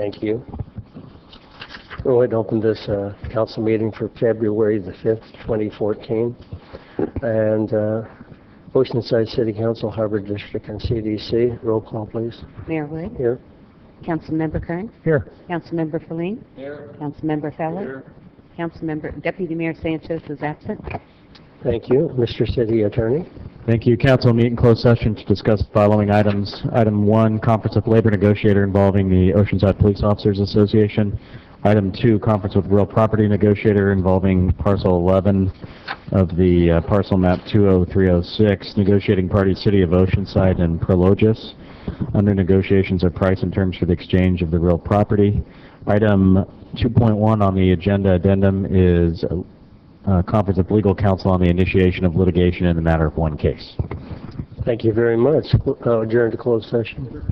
Thank you. Go ahead and open this council meeting for February the 5th, 2014. And Oceanside City Council, Harbor District, and CDC. Roll call, please. Mayor Wood? Here. Councilmember Kern? Here. Councilmember Feline? Here. Councilmember Feller? Here. Councilmember Deputy Mayor Sanchez is absent. Thank you. Mr. City Attorney. Thank you. Council meet in closed session to discuss the following items. Item 1, Conference with Labor Negotiator involving the Oceanside Police Officers Association. Item 2, Conference with Real Property Negotiator involving Parcel 11 of the Parcel Map 20306, negotiating parties City of Oceanside and Prologis. Under negotiations of price and terms for the exchange of the real property. Item 2.1 on the agenda addendum is Conference with Legal Counsel on the initiation of litigation in the matter of one case. Thank you very much. Adjourn to closed session.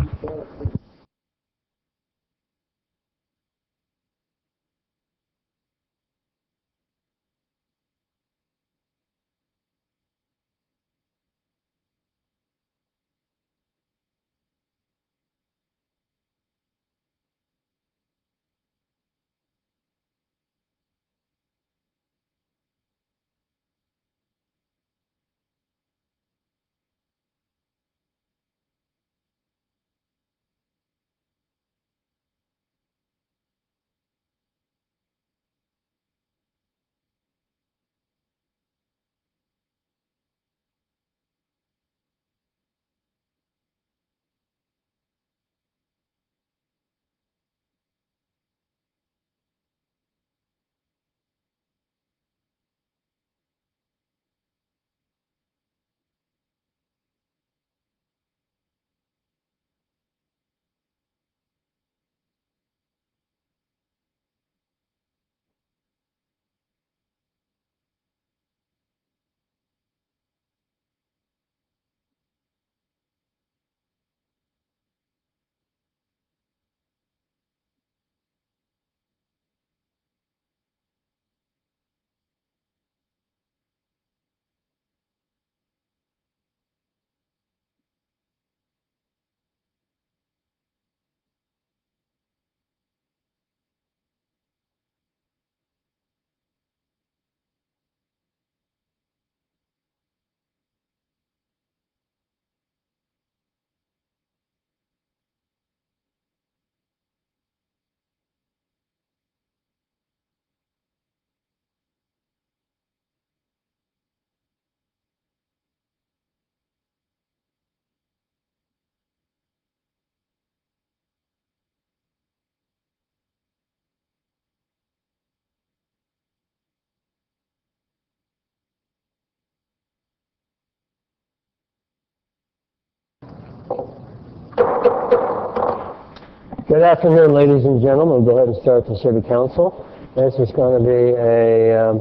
Good afternoon, ladies and gentlemen. We'll go ahead and start the City Council. This is going to be a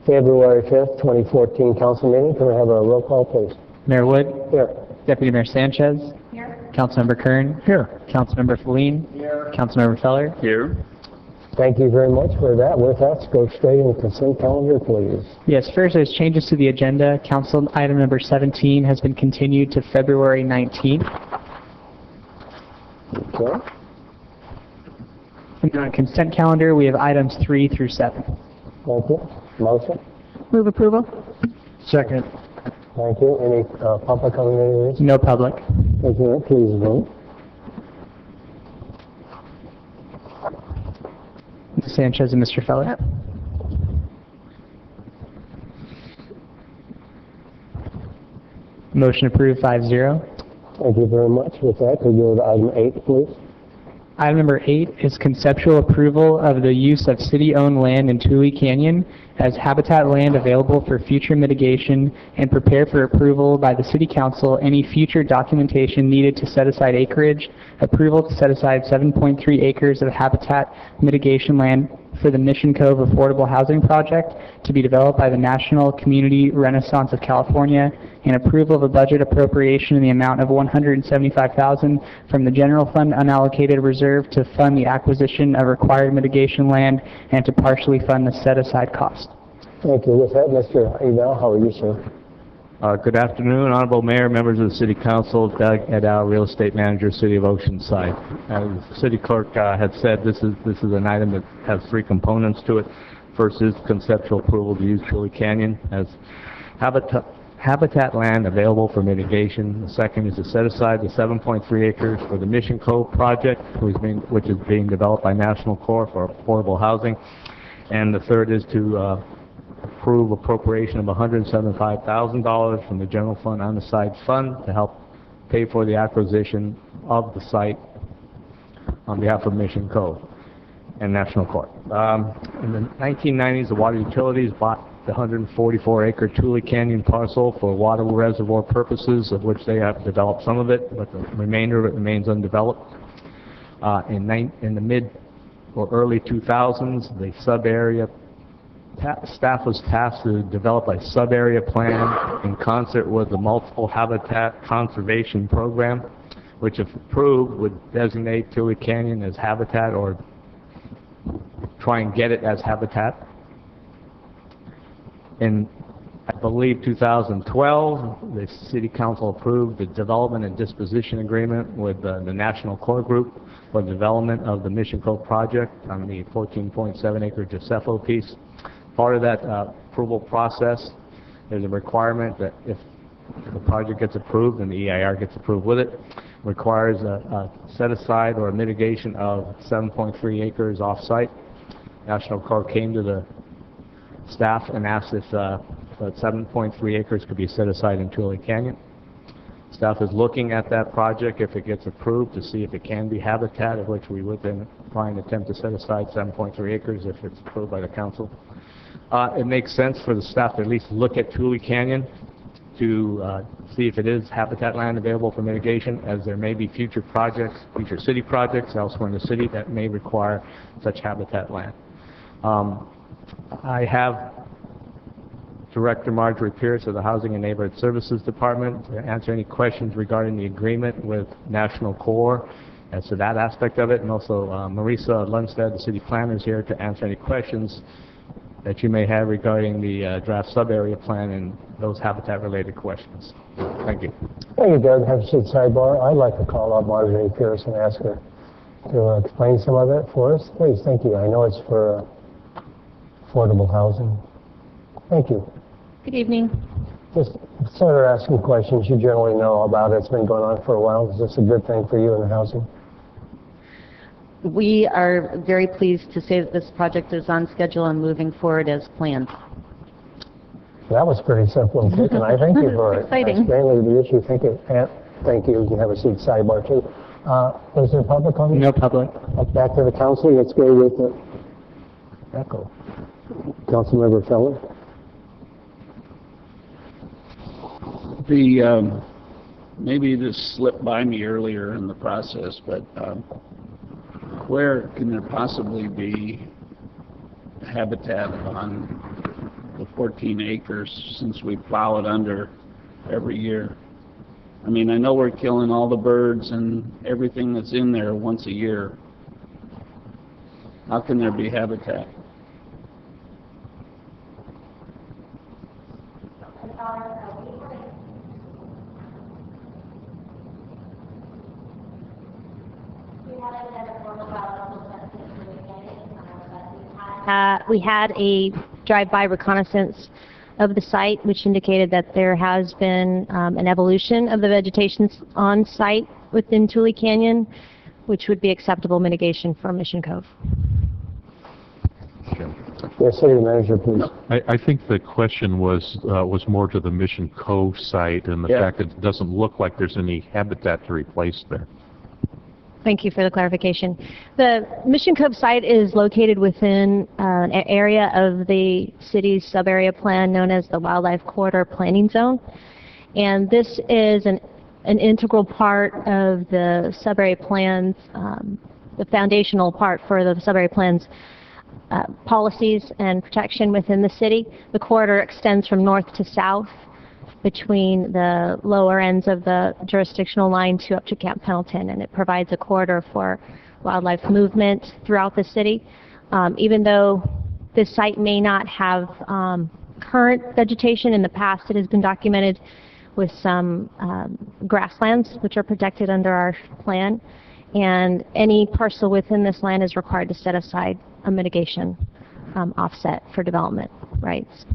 February 5th, 2014 council meeting. Can we have a roll call, please? Mayor Wood? Here. Deputy Mayor Sanchez? Here. Councilmember Kern? Here. Councilmember Feline? Here. Councilmember Feller? Here. Thank you very much for that. With that, let's go straight into the consent calendar, please. Yes, first there's changes to the agenda. Council item number 17 has been continued to February 19th. Okay. And on consent calendar, we have items 3 through 7. Thank you. Motion? Move approval. Second. Thank you. Any public on any of these? No public. Thank you. Please vote. Ms. Sanchez and Mr. Feller? Yep. Motion approved 5-0. Thank you very much. With that, could we go to item 8, please? Item number 8 is conceptual approval of the use of city-owned land in Tule Canyon as habitat land available for future mitigation, and prepare for approval by the City Council any future documentation needed to set aside acreage, approval to set aside 7.3 acres of habitat mitigation land for the Mission Cove Affordable Housing Project to be developed by the National Community Renaissance of California, and approval of a budget appropriation in the amount of $175,000 from the general fund unallocated reserve to fund the acquisition of required mitigation land and to partially fund the set-aside cost. Thank you. With that, Mr. Eval, how are you, sir? Good afternoon, Honorable Mayor, members of the City Council, Doug Eddow, Real Estate Manager, City of Oceanside. As the City Clerk had said, this is an item that has three components to it. First is conceptual approval to use Tule Canyon as habitat land available for mitigation. The second is to set aside the 7.3 acres for the Mission Cove project, which is being developed by National Corps for affordable housing. And the third is to approve appropriation of $175,000 from the general fund unassigned fund to help pay for the acquisition of the site on behalf of Mission Cove and National Court. In the 1990s, the water utilities bought the 144-acre Tule Canyon parcel for water reservoir purposes, of which they have developed some of it, but the remainder of it remains undeveloped. In the mid or early 2000s, the sub-area staff was tasked to develop a sub-area plan in concert with the Multiple Habitat Conservation Program, which, if approved, would designate Tule Canyon as habitat or try and get it as habitat. In, I believe, 2012, the City Council approved the development and disposition agreement with the National Corps Group for the development of the Mission Cove project on the 14.7-acre Josepho piece. Part of that approval process, there's a requirement that if the project gets approved and the EIR gets approved with it, requires a set-aside or a mitigation of 7.3 acres off-site. National Corps came to the staff and asked if that 7.3 acres could be set aside in Tule Canyon. Staff is looking at that project if it gets approved to see if it can be habitat, of which we would then try and attempt to set aside 7.3 acres if it's approved by the council. It makes sense for the staff to at least look at Tule Canyon to see if it is habitat land available for mitigation, as there may be future projects, future city projects elsewhere in the city that may require such habitat land. I have Director Marjorie Pierce of the Housing and Neighborhood Services Department to answer any questions regarding the agreement with National Corps as to that aspect of it, and also Marisa Lundstedt, the city planner, is here to answer any questions that you may have regarding the draft sub-area plan and those habitat-related questions. Thank you. Thank you, Doug. Have a seat, sidebar. I'd like to call up Marjorie Pierce and ask her to explain some of it for us. Please, thank you. I know it's for affordable housing. Thank you. Good evening. Just start asking questions you generally know about. It's been going on for a while. Is this a good thing for you in the housing? We are very pleased to say that this project is on schedule and moving forward as planned. That was pretty simple and quick, and I thank you for Exciting. explaining the issue. Thank you. Thank you. You can have a seat, sidebar, too. Is there public comment? No public. Back to the council. Let's go with the echo. Councilmember Feller. Maybe this slipped by me earlier in the process, but where can there possibly be habitat on the 14 acres since we plow it under every year? I mean, I know we're killing all the birds and everything that's in there once a year. How can there be habitat? We had a drive-by reconnaissance of the site, which indicated that there has been an evolution of the vegetation on site within Tule Canyon, which would be acceptable mitigation for Mission Cove. Yes, City Manager, please. I think the question was more to the Mission Cove site and the fact that it doesn't look like there's any habitat to replace there. Thank you for the clarification. The Mission Cove site is located within an area of the city's sub-area plan known as the Wildlife Corridor Planning Zone. And this is an integral part of the sub-area plans, the foundational part for the sub-area plans policies and protection within the city. The corridor extends from north to south between the lower ends of the jurisdictional line to up to Camp Pendleton, and it provides a corridor for wildlife movement throughout the city. Even though this site may not have current vegetation. In the past, it has been documented with some grasslands, which are protected under our plan. And any parcel within this land is required to set aside a mitigation offset for development rights.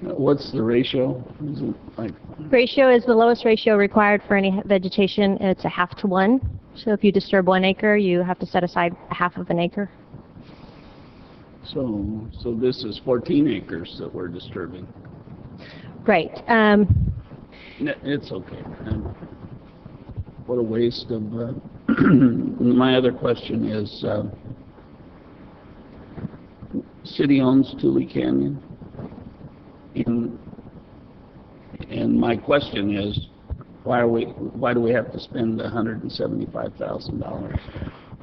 What's the ratio? Is it like, Ratio is the lowest ratio required for any vegetation, and it's a 1/2 to 1. So if you disturb 1 acre, you have to set aside 1/2 of an acre. so this is 14 acres that we're disturbing. Right. It's okay. What a waste of, my other question is, city owns Tule Canyon. And my question is, why do we have to spend $175,000?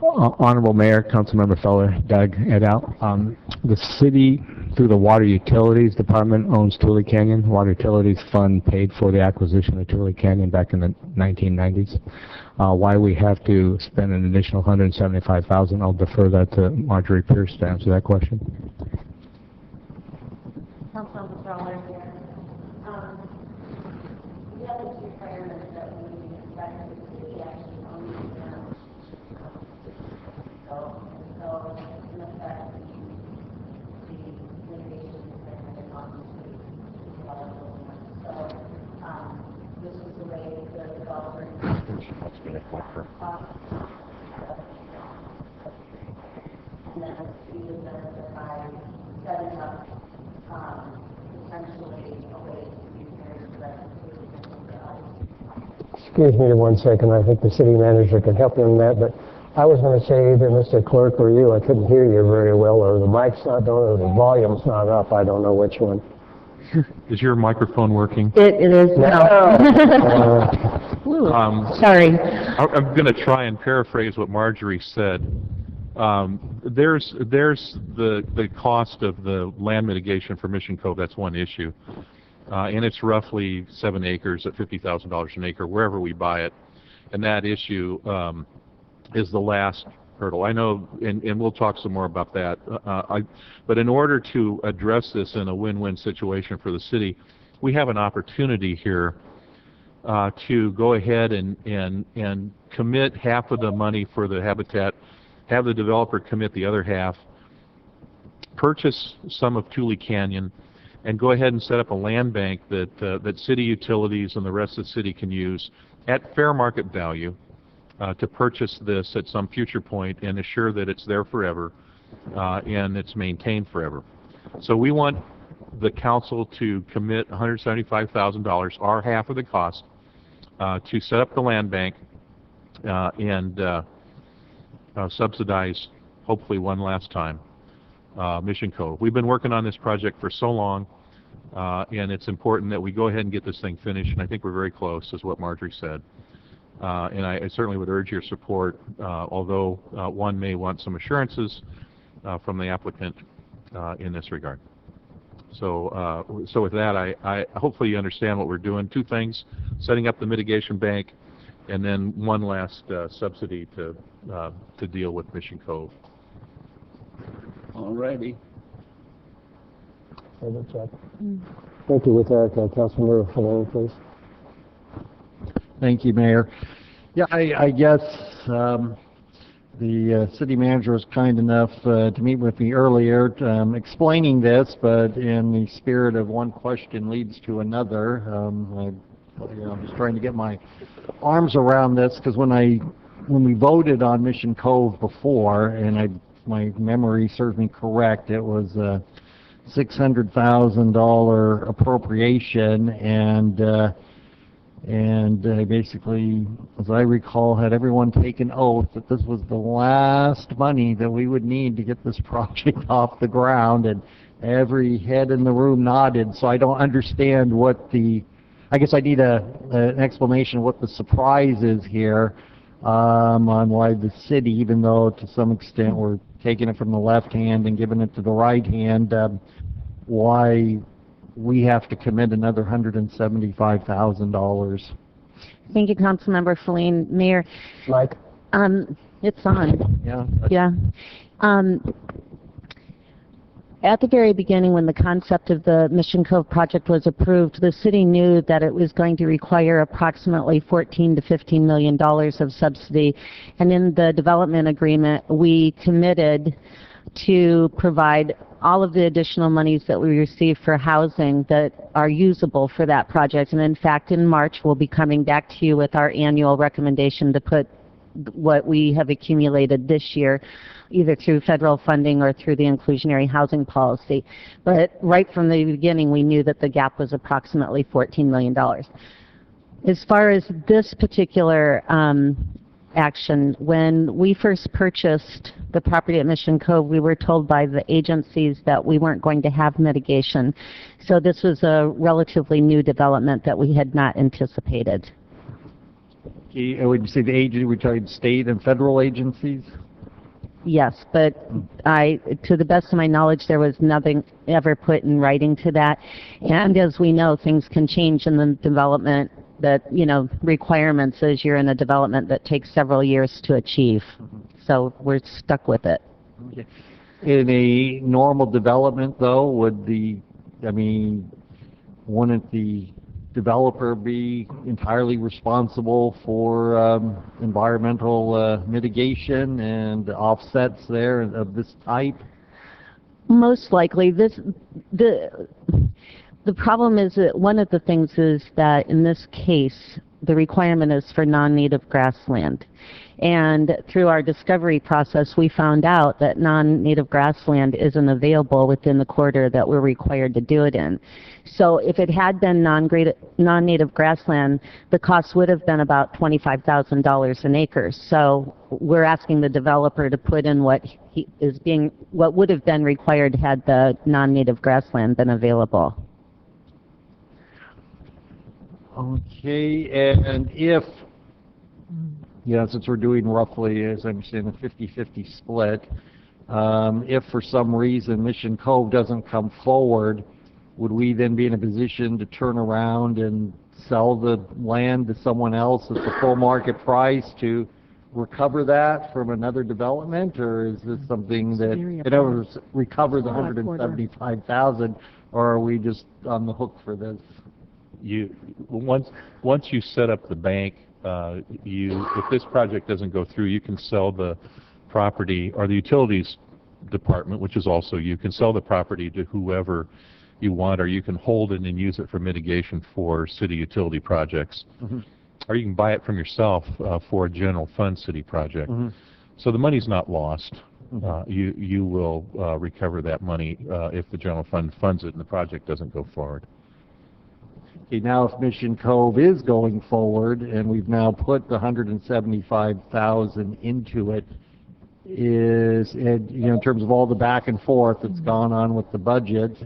Honorable Mayor, Councilmember Feller, Doug Edout. The city, through the Water Utilities Department, owns Tule Canyon. Water Utilities Fund paid for the acquisition of Tule Canyon back in the 1990s. Why we have to spend an additional $175,000, I'll defer that to Marjorie Pierce to answer that question. Councilmember Fowler. We have this requirement that we expect the city actually owns the ground. So in effect, the litigation is going to come to development. So this is the way the developer and then we would benefit by setting up potentially a way to repair that. Excuse me 1 second. I think the city manager can help you on that, but I was going to say either Mr. Clerk or you, I couldn't hear you very well, or the mic's not on, or the volume's not up. I don't know which one. Is your microphone working? It is now. Sorry. I'm going to try and paraphrase what Marjorie said. There's the cost of the land mitigation for Mission Cove. That's one issue, and it's roughly 7 acres at $50,000 an acre wherever we buy it, and that issue is the last hurdle. I know, and we'll talk some more about that. But in order to address this in a win-win situation for the city, we have an opportunity here to go ahead and commit half of the money for the habitat, have the developer commit the other half, purchase some of Tule Canyon, and go ahead and set up a land bank that city utilities and the rest of the city can use at fair market value to purchase this at some future point and assure that it's there forever and it's maintained forever. So we want the council to commit $175,000, our half of the cost, to set up the land bank and subsidize, hopefully one last time, Mission Cove. We've been working on this project for so long, and it's important that we go ahead and get this thing finished, and I think we're very close, is what Marjorie said. And I certainly would urge your support, although one may want some assurances from the applicant in this regard. So with that, I hopefully you understand what we're doing. Two things: setting up the mitigation bank, and then one last subsidy to deal with Mission Cove. All righty. Thank you. With that, Councilmember Falone, please. Thank you, Mayor. Yeah, I guess the city manager was kind enough to meet with me earlier explaining this, but in the spirit of one question leads to another. I'm just trying to get my arms around this, because when we voted on Mission Cove before, and my memory serves me correct, it was a $600,000 appropriation, and basically, as I recall, had everyone take an oath that this was the last money that we would need to get this project off the ground, and every head in the room nodded. So I don't understand I guess I need an explanation of what the surprise is here on why the city, even though to some extent we're taking it from the left hand and giving it to the right hand, why we have to commit another $175,000. Thank you, Councilmember Feline. Mayor. Mike? It's on. Yeah. Yeah. at the very beginning, when the concept of the Mission Cove project was approved, the city knew that it was going to require approximately $14 to $15 million of subsidy. And in the development agreement, we committed to provide all of the additional monies that we receive for housing that are usable for that project. And in fact, in March, we'll be coming back to you with our annual recommendation to put what we have accumulated this year, either through federal funding or through the inclusionary housing policy. But right from the beginning, we knew that the gap was approximately $14 million. As far as this particular action, when we first purchased the property at Mission Cove, we were told by the agencies that we weren't going to have mitigation. So this was a relatively new development that we had not anticipated. Okay, would you say the agency, we're talking state and federal agencies? Yes, but to the best of my knowledge, there was nothing ever put in writing to that. And as we know, things can change in the development that, requirements as you're in a development that takes several years to achieve. So we're stuck with it. Okay. In a normal development, though, wouldn't the developer be entirely responsible for environmental mitigation and offsets there of this type? Most likely. The problem is that one of the things is that in this case, the requirement is for non-native grassland. And through our discovery process, we found out that non-native grassland isn't available within the corridor that we're required to do it in. So if it had been non-native grassland, the cost would have been about $25,000 an acre. So we're asking the developer to put in what would have been required had the non-native grassland been available. Okay, and if, since we're doing roughly, as I understand, a 50-50 split, if for some reason Mission Cove doesn't come forward, would we then be in a position to turn around and sell the land to someone else at the full market price to recover that from another development, or is this something that, in other words, recover the $175,000, or are we just on the hook for this? Once you set up the bank, if this project doesn't go through, you can sell the property, or the utilities department, which is also you, can sell the property to whoever you want, or you can hold it and use it for mitigation for city utility projects. Or you can buy it from yourself for a general fund city project. So the money's not lost. You will recover that money if the general fund funds it and the project doesn't go forward. Okay, now if Mission Cove is going forward and we've now put the $175,000 into it, in terms of all the back and forth that's gone on with the budget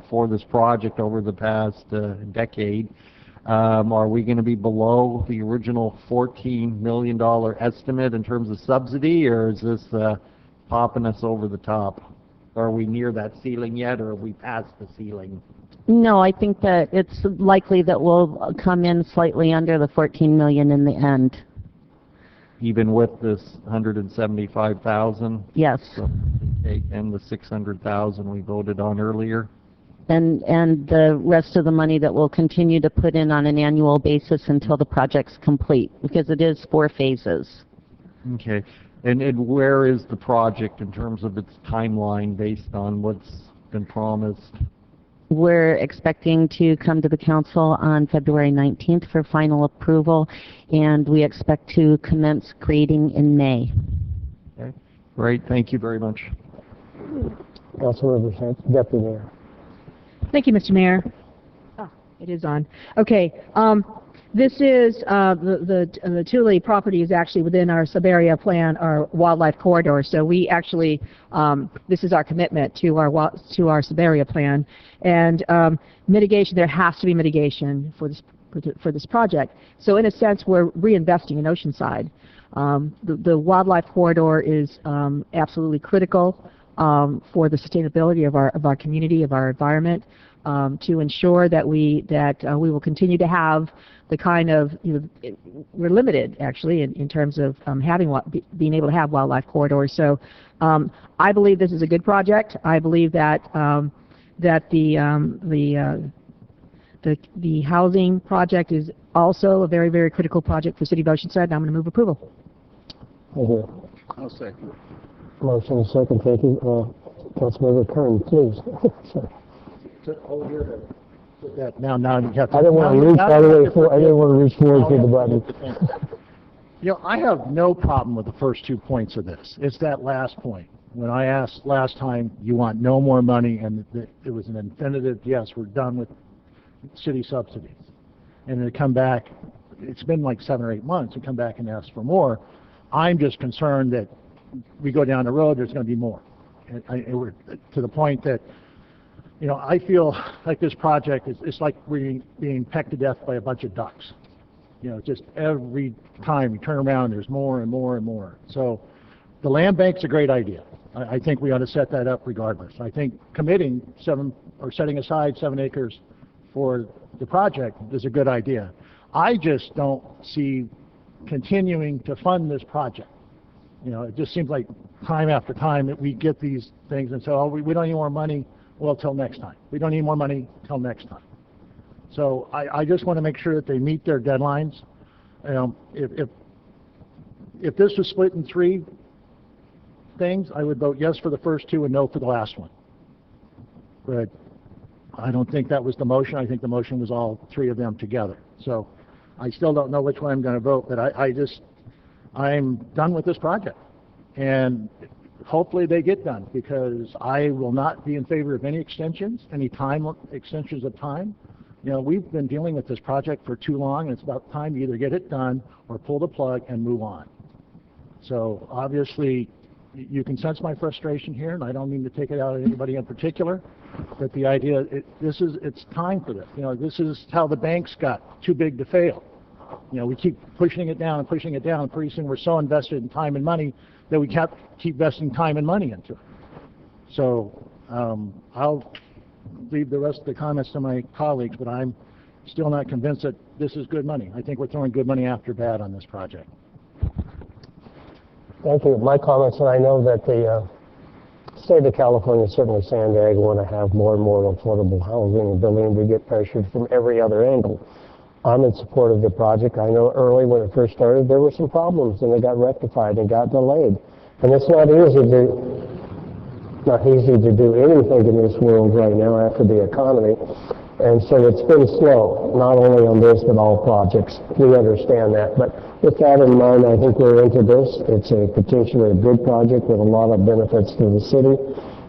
for this project over the past decade, are we going to be below the original $14 million estimate in terms of subsidy, or is this popping us over the top? Are we near that ceiling yet, or have we passed the ceiling? No, I think that it's likely that we'll come in slightly under the $14 million in the end. Even with this $175,000? Yes. So, and the $600,000 we voted on earlier? And the rest of the money that we'll continue to put in on an annual basis until the project's complete, because it is 4 phases. Okay. And where is the project in terms of its timeline based on what's been promised? We're expecting to come to the council on February 19th for final approval, and we expect to commence grading in May. Okay. Great. Thank you very much. Councilmember Deputy Mayor. Thank you, Mr. Mayor. It is on. Okay. This is the Thule property is actually within our sub-area plan, our wildlife corridor. So we actually this is our commitment to our sub-area plan, and mitigation. There has to be mitigation for this project. So in a sense, we're reinvesting in Oceanside. The wildlife corridor is absolutely critical for the sustainability of our community, of our environment. to ensure that we will continue to have the kind of, we're limited actually in terms of being able to have wildlife corridors. So I believe this is a good project. I believe that the housing project is also a very, very critical project for City of Oceanside, and I'm going to move approval. Thank you. I'll second. Motion and second, thank you. Councilmember Kern, please. Sorry. Now you have to. I didn't want to reach all the way forward. I didn't want to reach forward to the button. You know, I have no problem with the first 2 points of this. It's that last point. When I asked last time, you want no more money, and it was an infinitive, yes, we're done with city subsidies. And they come back, it's been like 7 or 8 months, and come back and ask for more. I'm just concerned that we go down the road, there's going to be more. And we're to the point that, you know, I feel like this project it's like we're being pecked to death by a bunch of ducks. You know, just every time we turn around, there's more and more and more. So the land bank's a great idea. I think we ought to set that up regardless. I think committing setting aside 7 acres for the project is a good idea. I just don't see continuing to fund this project. You know, it just seems like time after time that we get these things and say, oh, we don't need more money. Well, till next time. We don't need more money till next time. So I just want to make sure that they meet their deadlines. If this was split in 3 things, I would vote yes for the first 2 and no for the last one. But I don't think that was the motion. I think the motion was all 3 of them together. So I still don't know which one I'm going to vote, but I'm done with this project. And hopefully they get done, because I will not be in favor of any extensions, extensions of time. You know, we've been dealing with this project for too long, and it's about time to either get it done or pull the plug and move on. So obviously, you can sense my frustration here, and I don't mean to take it out on anybody in particular, but the idea, it's time for this. You know, this is how the banks got too big to fail. You know, we keep pushing it down and pushing it down, and pretty soon we're so invested in time and money that we can't keep investing time and money into it. So I'll leave the rest of the comments to my colleagues, but I'm still not convinced that this is good money. I think we're throwing good money after bad on this project. Thank you. My comments, and I know that the state of California, certainly San Diego, want to have more and more affordable housing and building. We get pressured from every other angle. I'm in support of the project. I know early when it first started, there were some problems, and they got rectified and got delayed. And it's not easy to do anything in this world right now after the economy. And so it's been slow, not only on this, but all projects. We understand that. But with that in mind, I think we're into this. It's potentially a good project with a lot of benefits to the city.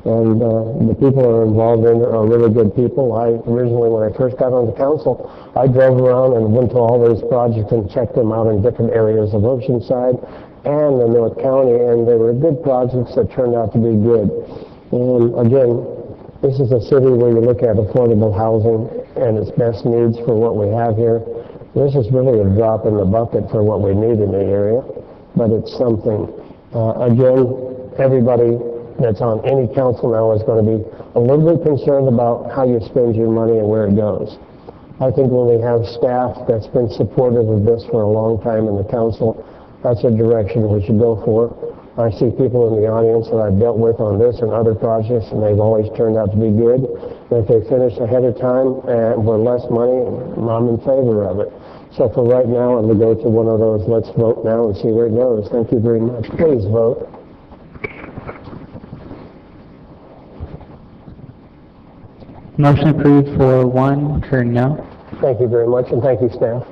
And the people who are involved in it are really good people. Originally, when I first got on the council, I drove around and went to all these projects and checked them out in different areas of Oceanside and the North County, and they were good projects that turned out to be good. And again, this is a city where you look at affordable housing and its best needs for what we have here. This is really a drop in the bucket for what we need in the area, but it's something. Again, everybody that's on any council now is going to be a little bit concerned about how you spend your money and where it goes. I think when we have staff that's been supportive of this for a long time in the council, that's a direction we should go for. I see people in the audience that I've dealt with on this and other projects, and they've always turned out to be good. And if they finish ahead of time and with less money, I'm in favor of it. So for right now, I'm going to go to one of those let's vote now and see where it goes. Thank you very much. Please vote. Motion approved for 1, Kern no. Thank you very much, and thank you, staff.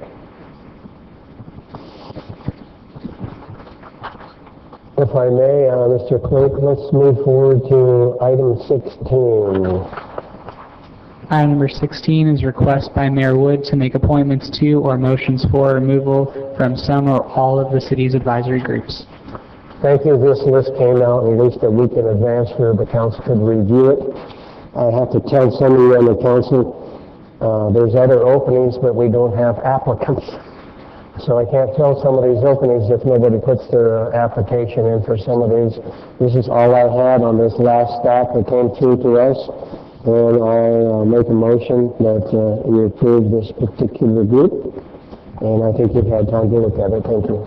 If I may, Mr. Clerk, let's move forward to item 16. Item number 16 is request by Mayor Wood to make appointments to or motions for removal from some or all of the city's advisory groups. Thank you. This list came out at least a week in advance where the council could review it. I have to tell some of you on the council, there's other openings, but we don't have applicants. So I can't fill some of these openings if nobody puts their application in for some of these. This is all I had on this last stack that came through to us. And I'll make a motion that we approve this particular group. And I think you've had time to look at it. Thank you.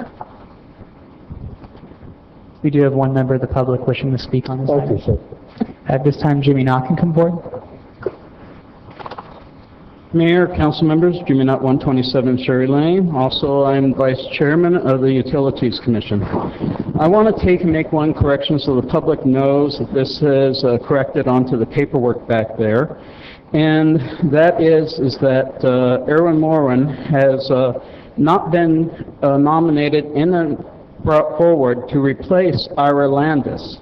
We do have one member of the public wishing to speak on this Thank item. you, sir. At this time, Jimmy Knott can come forward. Mayor, council members, Jimmy Nutt, 127 Sherry Lane. Also, I'm Vice Chairman of the Utilities Commission. I want to make one correction so the public knows that this is corrected onto the paperwork back there. And that is that Erwin Morin has not been nominated and brought forward to replace Ira Landis,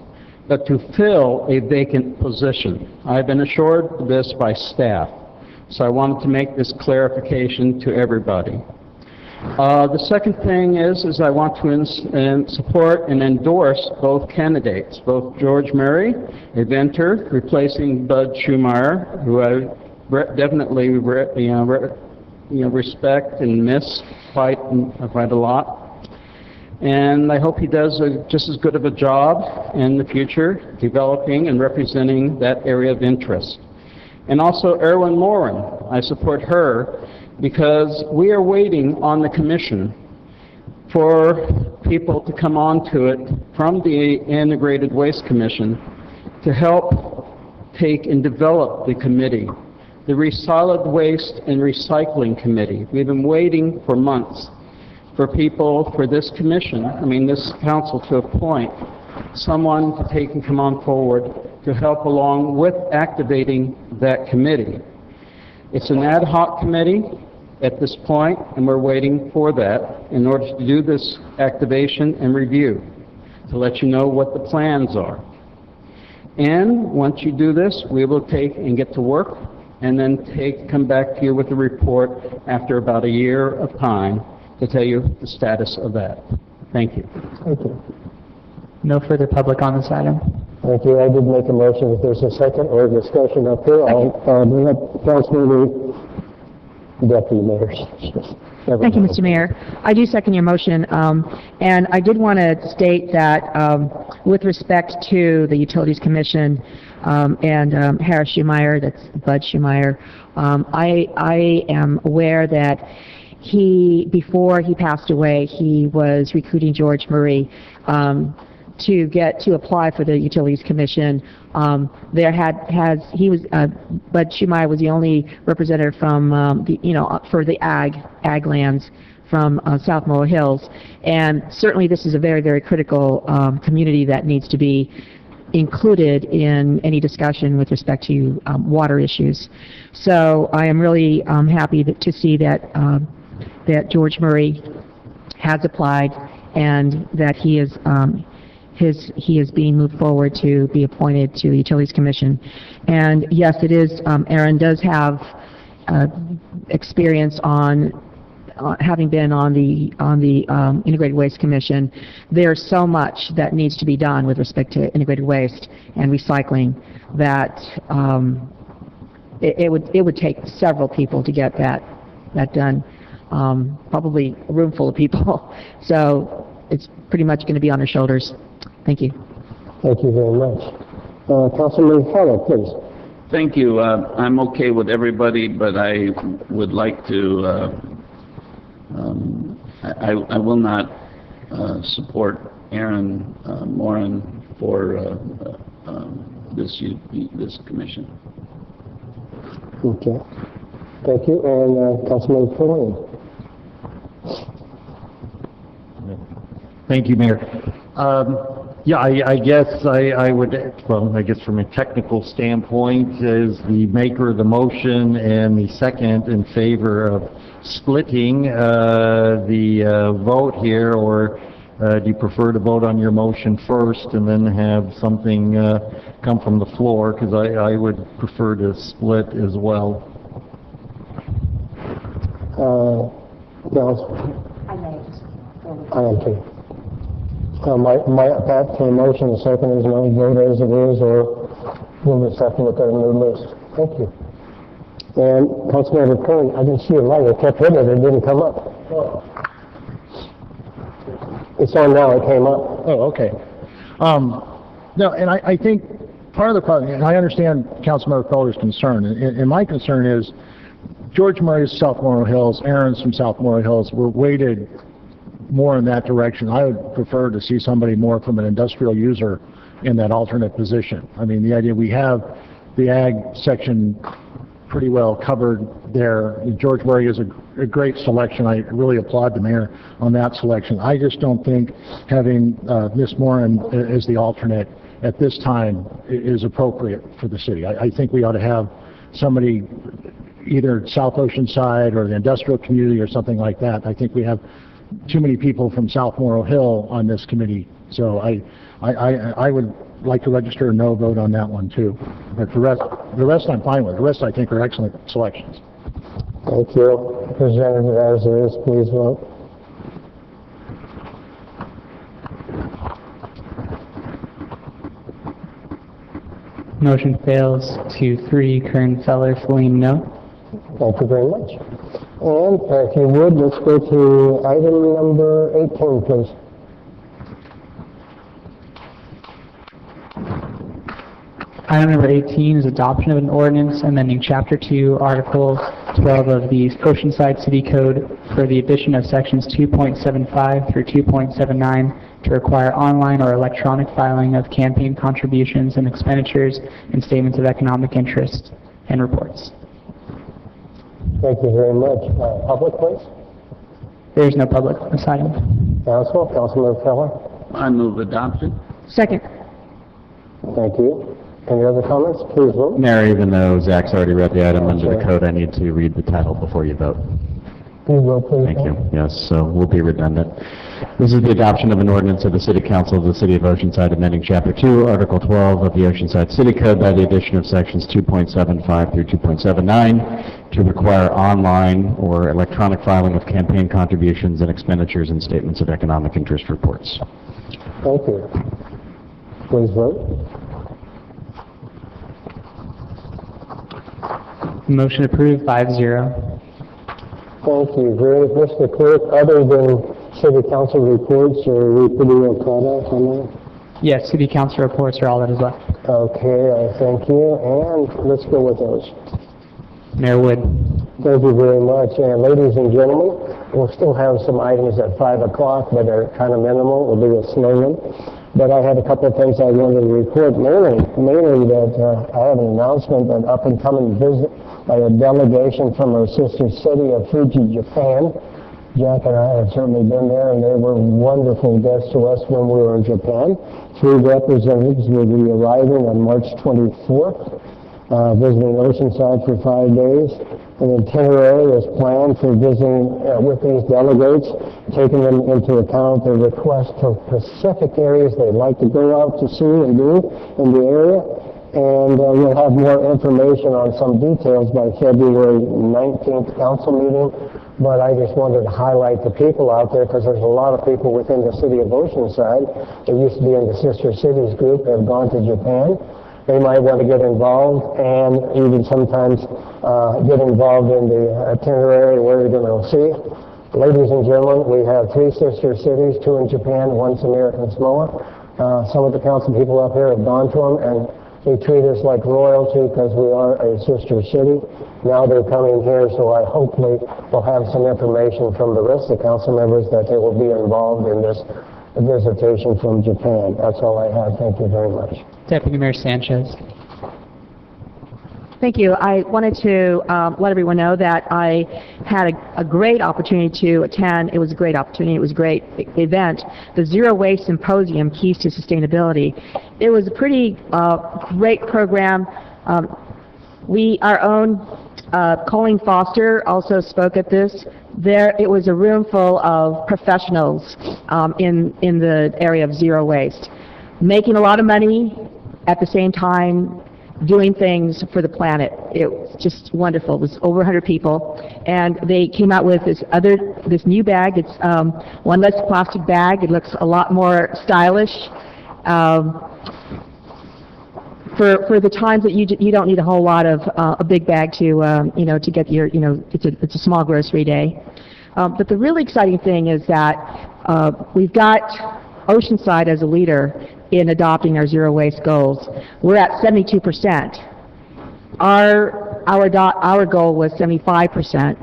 but to fill a vacant position. I've been assured of this by staff. So I wanted to make this clarification to everybody. The second thing is I want to support and endorse both candidates, both George Murray, a Venter, replacing Bud Schumeyer, who I definitely respect and miss quite a lot. And I hope he does just as good of a job in the future, developing and representing that area of interest. And also Erwin Morin, I support her because we are waiting on the commission for people to come onto it from the Integrated Waste Commission to help take and develop the committee, the Solid Waste and Recycling Committee. We've been waiting for months for people, for this commission, this council to appoint someone to take and come on forward to help along with activating that committee. It's an ad hoc committee at this point, and we're waiting for that in order to do this activation and review, to let you know what the plans are. And once you do this, we will take and get to work, and then come back to you with a report after about a year of time to tell you the status of that. Thank you. Thank you. No further public on this item. Thank you. I did make a motion. If there's a second or discussion up here, I'll bring up Councilman Deputy Mayor. Thank you, Mr. Mayor. I do second your motion, and I did want to state that with respect to the Utilities Commission and Harris Schumeyer, that's Bud Schumeyer, I am aware that before he passed away, he was recruiting George Murray to apply for the Utilities Commission. Bud Schumeyer was the only representative from for the ag lands from South Moa Hills, and certainly this is a very, very critical community that needs to be included in any discussion with respect to water issues. So I am really happy to see that George Murray has applied and that he is being moved forward to be appointed to the Utilities Commission. And yes, it is, Aaron does have experience on having been on the Integrated Waste Commission. There's so much that needs to be done with respect to integrated waste and recycling that it would take several people to get that done, probably a room full of people. So it's pretty much going to be on our shoulders. Thank you. Thank you very much. Councilman Farrell, please. Thank you. I'm okay with everybody, but I would like to, I will not support Aaron Morin for this commission. Okay. Thank you. And Councilman Farrell. Thank you, Mayor. Yeah, I guess I would, well, I guess from a technical standpoint, as the maker of the motion and the second in favor of splitting the vote here, or do you prefer to vote on your motion first and then have something come from the floor? Because I would prefer to split as well. I am too. Back to the motion, the second is no vote as it is, or move the second with our new list. Thank you. And Councilmember Curran, I didn't see your light. I kept hitting it. It didn't come up. It's on now. It came up. Oh, okay. No, and I think part of the problem, and I understand Councilmember Felder's concern, and my concern is George Murray's South Memorial Hills, Aaron's from South Memorial Hills, were weighted more in that direction. I would prefer to see somebody more from an industrial user in that alternate position. I mean, the idea we have the ag section pretty well covered there. George Murray is a great selection. I really applaud the mayor on that selection. I just don't think having Ms. Moran as the alternate at this time is appropriate for the city. I think we ought to have somebody either South Oceanside or the industrial community or something like that. I think we have too many people from South Memorial Hill on this committee, so I would like to register a no vote on that one too. But the rest I'm fine with. The rest I think are excellent selections. Thank you. Presented as it is, please vote. Motion fails 2-3. Kern, Feller, Feline, no. Thank you very much. And if you would, let's go to item number 18, please. Item number 18 is adoption of an ordinance amending Chapter 2, Article 12 of the Oceanside City Code for the addition of sections 2.75 through 2.79 to require online or electronic filing of campaign contributions and expenditures and statements of economic interest and reports. Thank you very much. Public, please. There is no public on this item. Councilmember Feller. I move adoption. Second. Thank you. Any other comments? Please vote. Mayor, even though Zach's already read the item under the code, I need to read the title before you vote. Please vote, please. Thank you. Yes, so we'll be redundant. This is the adoption of an ordinance of the City Council of the City of Oceanside amending Chapter 2, Article 12 of the Oceanside City Code by the addition of sections 2.75 through 2.79 to require online or electronic filing of campaign contributions and expenditures and statements of economic interest reports. Thank you. Please vote. Motion approved 5-0. Thank you. Very much, Mr. Clerk. Other than City Council reports, are we pretty well caught up on that? Yes, City Council reports are all that is left. Okay, I thank you. And let's go with those. Mayor Wood. Thank you very much. And ladies and gentlemen, we'll still have some items at 5 o'clock, but they're kind of minimal. We'll do a slogan. But I had a couple of things I wanted to report, mainly that I have an announcement, an up-and-coming visit by a delegation from our sister city of Fuji, Japan. Jack and I have certainly been there, and they were wonderful guests to us when we were in Japan. 3 representatives will be arriving on March 24th, visiting Oceanside for 5 days. An itinerary is planned for visiting with these delegates, taking them into account their request for specific areas they'd like to go out to see and do in the area. And we'll have more information on some details by February 19th council meeting. But I just wanted to highlight the people out there because there's a lot of people within the city of Oceanside that used to be in the Sister Cities group that have gone to Japan. They might want to get involved and even sometimes get involved in the itinerary where you're going to see. Ladies and gentlemen, we have 3 sister cities, 2 in Japan, 1's American Samoa. Some of the council people up here have gone to them, and they treat us like royalty because we are a sister city. Now they're coming here, so I hopefully will have some information from the rest of the council members that they will be involved in this visitation from Japan. That's all I have. Thank you very much. Deputy Mayor Sanchez. Thank you. I wanted to let everyone know that I had a great opportunity to attend. It was a great opportunity. It was a great event. The Zero Waste Symposium, Keys to Sustainability. It was a pretty great program. Our own Colleen Foster also spoke at this. It was a room full of professionals in the area of zero waste, making a lot of money at the same time doing things for the planet. It was just wonderful. It was over 100 people, and they came out with this new bag. It's one less plastic bag. It looks a lot more stylish. For the times that you don't need a whole lot of a big bag to to get your it's a small grocery day. But the really exciting thing is that we've got Oceanside as a leader in adopting our zero waste goals. We're at 72%. Our goal was 75%.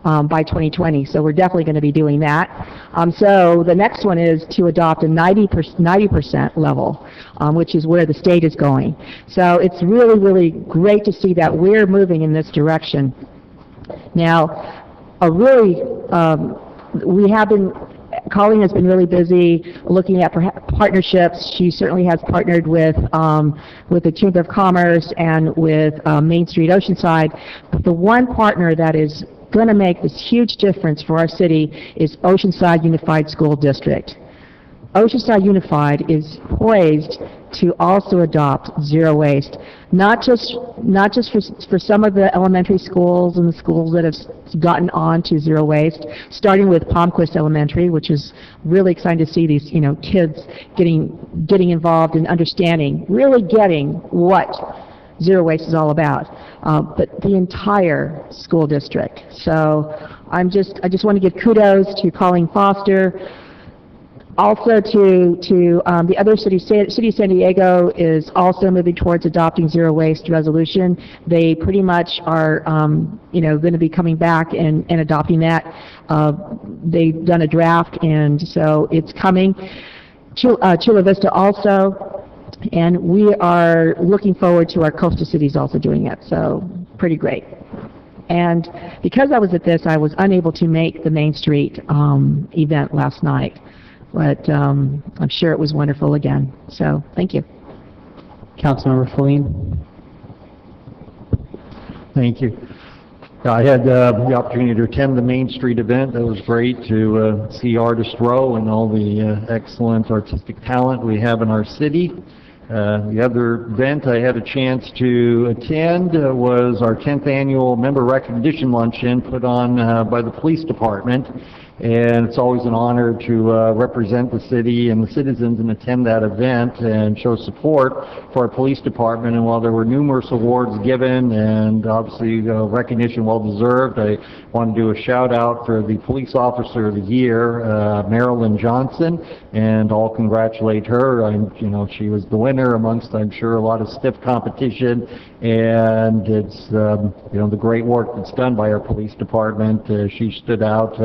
By 2020, so we're definitely going to be doing that. So the next one is to adopt a 90% level, which is where the state is going. So it's really, really great to see that we're moving in this direction. Now, Colleen has been really busy looking at partnerships. She certainly has partnered with the Chamber of Commerce and with Main Street Oceanside. But the one partner that is going to make this huge difference for our city is Oceanside Unified School District. Oceanside Unified is poised to also adopt zero waste, not just for some of the elementary schools and the schools that have gotten on to zero waste, starting with Palmquist Elementary, which is really exciting to see these kids getting involved and understanding, really getting what zero waste is all about, but the entire school district. So I just want to give kudos to Colleen Foster. Also to the other cities. City of San Diego is also moving towards adopting zero waste resolution. They pretty much are going to be coming back and adopting that. They've done a draft, and so it's coming. Chula Vista also. And we are looking forward to our coastal cities also doing it, so pretty great. And because I was at this, I was unable to make the Main Street event last night, but I'm sure it was wonderful again. So thank you. Councilmember Feline. Thank you. I had the opportunity to attend the Main Street event. It was great to see Artist Row and all the excellent artistic talent we have in our city. The other event I had a chance to attend was our 10th annual member recognition luncheon put on by the police department. And it's always an honor to represent the city and the citizens and attend that event and show support for our police department. And while there were numerous awards given and obviously recognition well deserved, I want to do a shout out for the Police Officer of the Year, Marilyn Johnson, and I'll congratulate her. She was the winner amongst, I'm sure, a lot of stiff competition, and it's the great work that's done by our police department. She stood out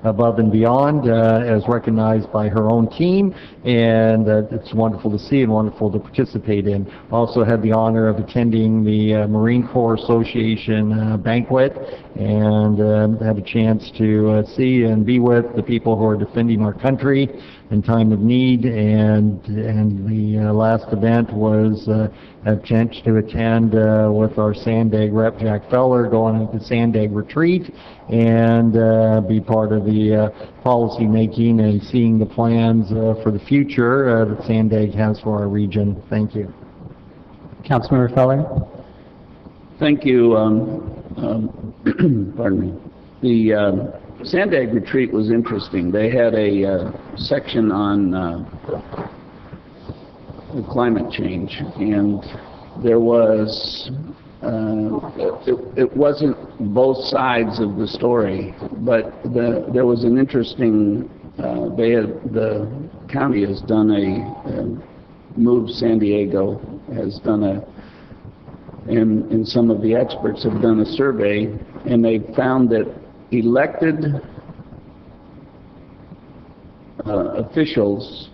above and beyond as recognized by her own team, and it's wonderful to see and wonderful to participate in. Also had the honor of attending the Marine Corps Association banquet, and had a chance to see and be with the people who are defending our country in time of need. And the last event was a chance to attend with our Sandag rep Jack Feller, going to the Sandag retreat and be part of the policy making and seeing the plans for the future that Sandag has for our region. Thank you. Councilmember Feller. Thank you. Pardon me. The Sandag retreat was interesting. They had a section on climate change, and there was it wasn't both sides of the story, but there was an interesting. The county has done a Move San Diego has done a, and some of the experts have done a survey, and they found that elected officials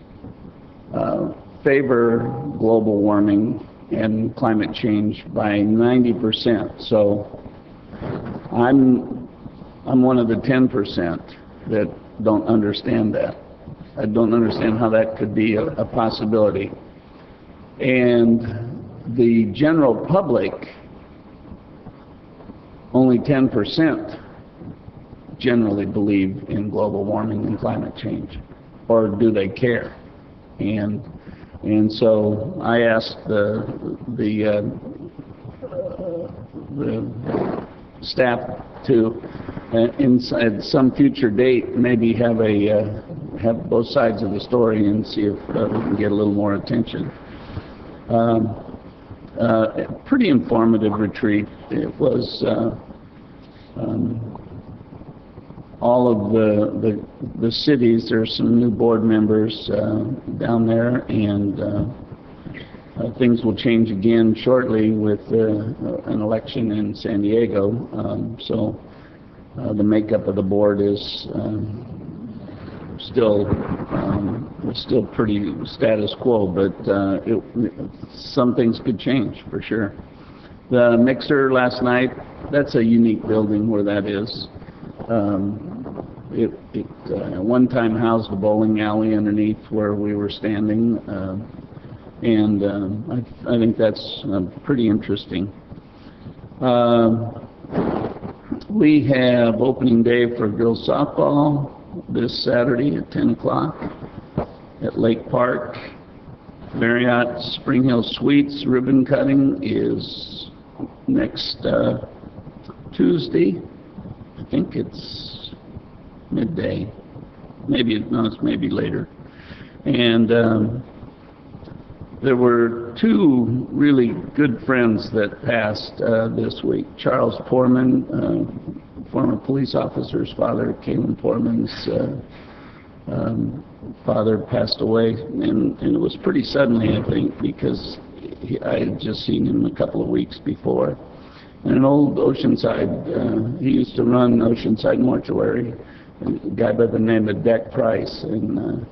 favor global warming and climate change by 90%. So I'm one of the 10% that don't understand that. I don't understand how that could be a possibility. And the general public, only 10% generally believe in global warming and climate change, or do they care? And so I asked the staff to, at some future date, maybe have both sides of the story and see if we can get a little more attention. Pretty informative retreat. It was all of the cities. There's some new board members down there, and things will change again shortly with an election in San Diego. So the makeup of the board is still pretty status quo, but some things could change for sure. The mixer last night, that's a unique building where that is. It at one time housed a bowling alley underneath where we were standing, and I think that's pretty interesting. We have opening day for girls softball this Saturday at 10 o'clock at Lake Park. Marriott Spring Hill Suites ribbon cutting is next Tuesday. I think it's midday. It's maybe later. And there were two really good friends that passed this week. Charles Poorman, former police officer's father, Kalen Poorman's father, passed away, and it was pretty suddenly, I think, because I had just seen him a couple of weeks before. And an old Oceanside, he used to run Oceanside Mortuary, a guy by the name of Deck Price, and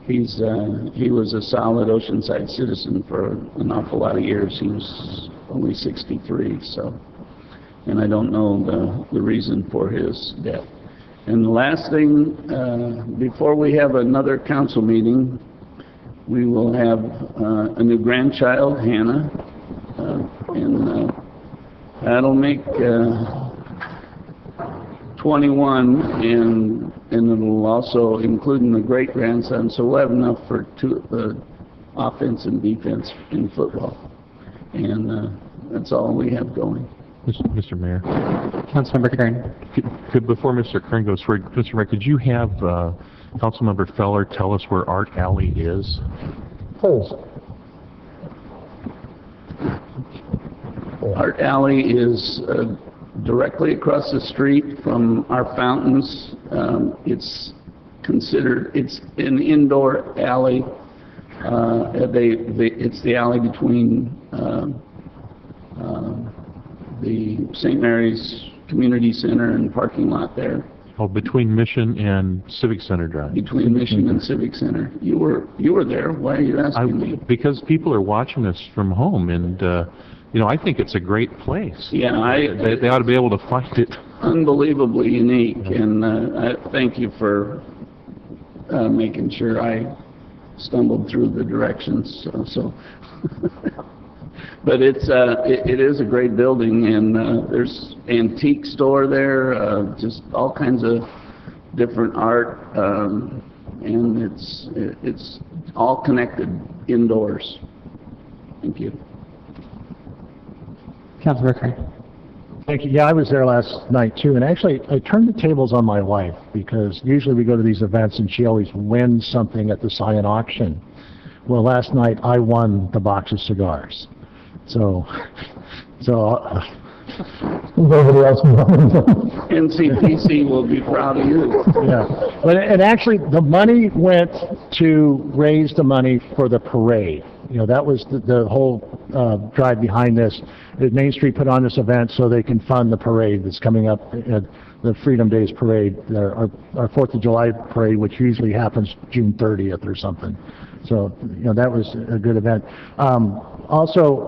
he was a solid Oceanside citizen for an awful lot of years. He was only 63, so, and I don't know the reason for his death. And the last thing, before we have another council meeting, we will have a new grandchild, Hannah, and that'll make 21, and it'll also include the great-grandson, so we'll have enough for offense and defense in football. And that's all we have going. Mr. Mayor, Councilmember Kern. could before Mr. Kern goes forward, Mr. Mayor, could you have Councilmember Feller tell us where Art Alley is? Please. Art Alley is directly across the street from our fountains. It's an indoor alley. It's the alley between the St. Mary's Community Center and parking lot there. Oh, between Mission and Civic Center Drive. Between Mission and Civic Center. You were there. Why are you asking me? Because people are watching us from home, and I think it's a great place. Yeah, they ought to be able to find it. Unbelievably unique, and I thank you for making sure I stumbled through the directions. So. But it is a great building, and there's antique store there, just all kinds of different art, and it's all connected indoors. Thank you. Councilmember Kern. Thank you. Yeah, I was there last night too, and actually I turned the tables on my wife, because usually we go to these events and she always wins something at the silent auction. Well, last night I won the box of cigars. So nobody else won. NCPC will be proud of you. Yeah, but and actually the money went to raise the money for the parade. That was the whole drive behind this. Main Street put on this event so they can fund the parade that's coming up, the Freedom Days parade, our 4th of July parade, which usually happens June 30th or something. So, that was a good event. Also,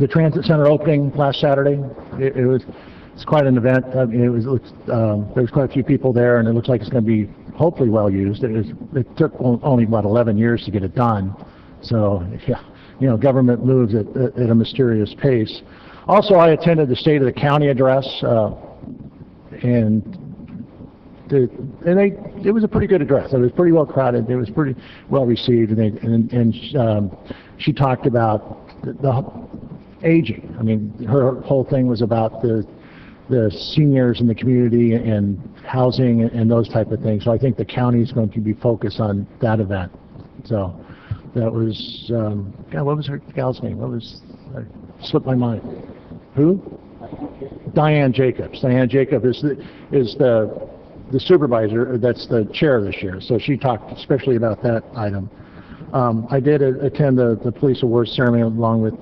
the Transit Center opening last Saturday, it's quite an event. I mean, there was quite a few people there, and it looks like it's going to be hopefully well used. It took only about 11 years to get it done. So, yeah, government moves at a mysterious pace. Also, I attended the State of the County address, and it was a pretty good address. It was pretty well crowded. It was pretty well received, and she talked about the aging. I mean, her whole thing was about the seniors in the community and housing and those type of things. So I think the county is going to be focused on that event. So that was, God, what was her gal's name? Slipped my mind. Who? Diane Jacobs. Diane Jacobs is the supervisor, that's the chair this year, so she talked especially about that item. I did attend the police awards ceremony along with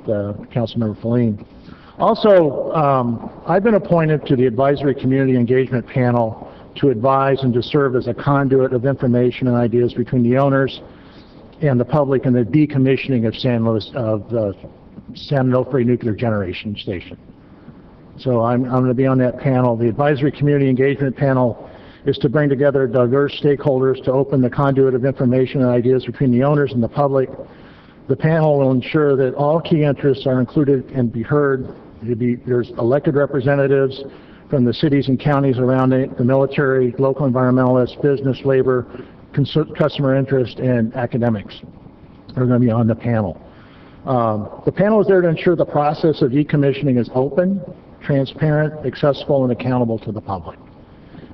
Councilmember Feline. Also, I've been appointed to the Advisory Community Engagement Panel to advise and to serve as a conduit of information and ideas between the owners and the public in the decommissioning of the San Onofre Nuclear Generation Station. So I'm going to be on that panel. The Advisory Community Engagement Panel is to bring together diverse stakeholders to open the conduit of information and ideas between the owners and the public. The panel will ensure that all key interests are included and be heard. There's elected representatives from the cities and counties around it, the military, local environmentalists, business, labor, customer interest, and academics are going to be on the panel. The panel is there to ensure the process of decommissioning is open, transparent, accessible, and accountable to the public.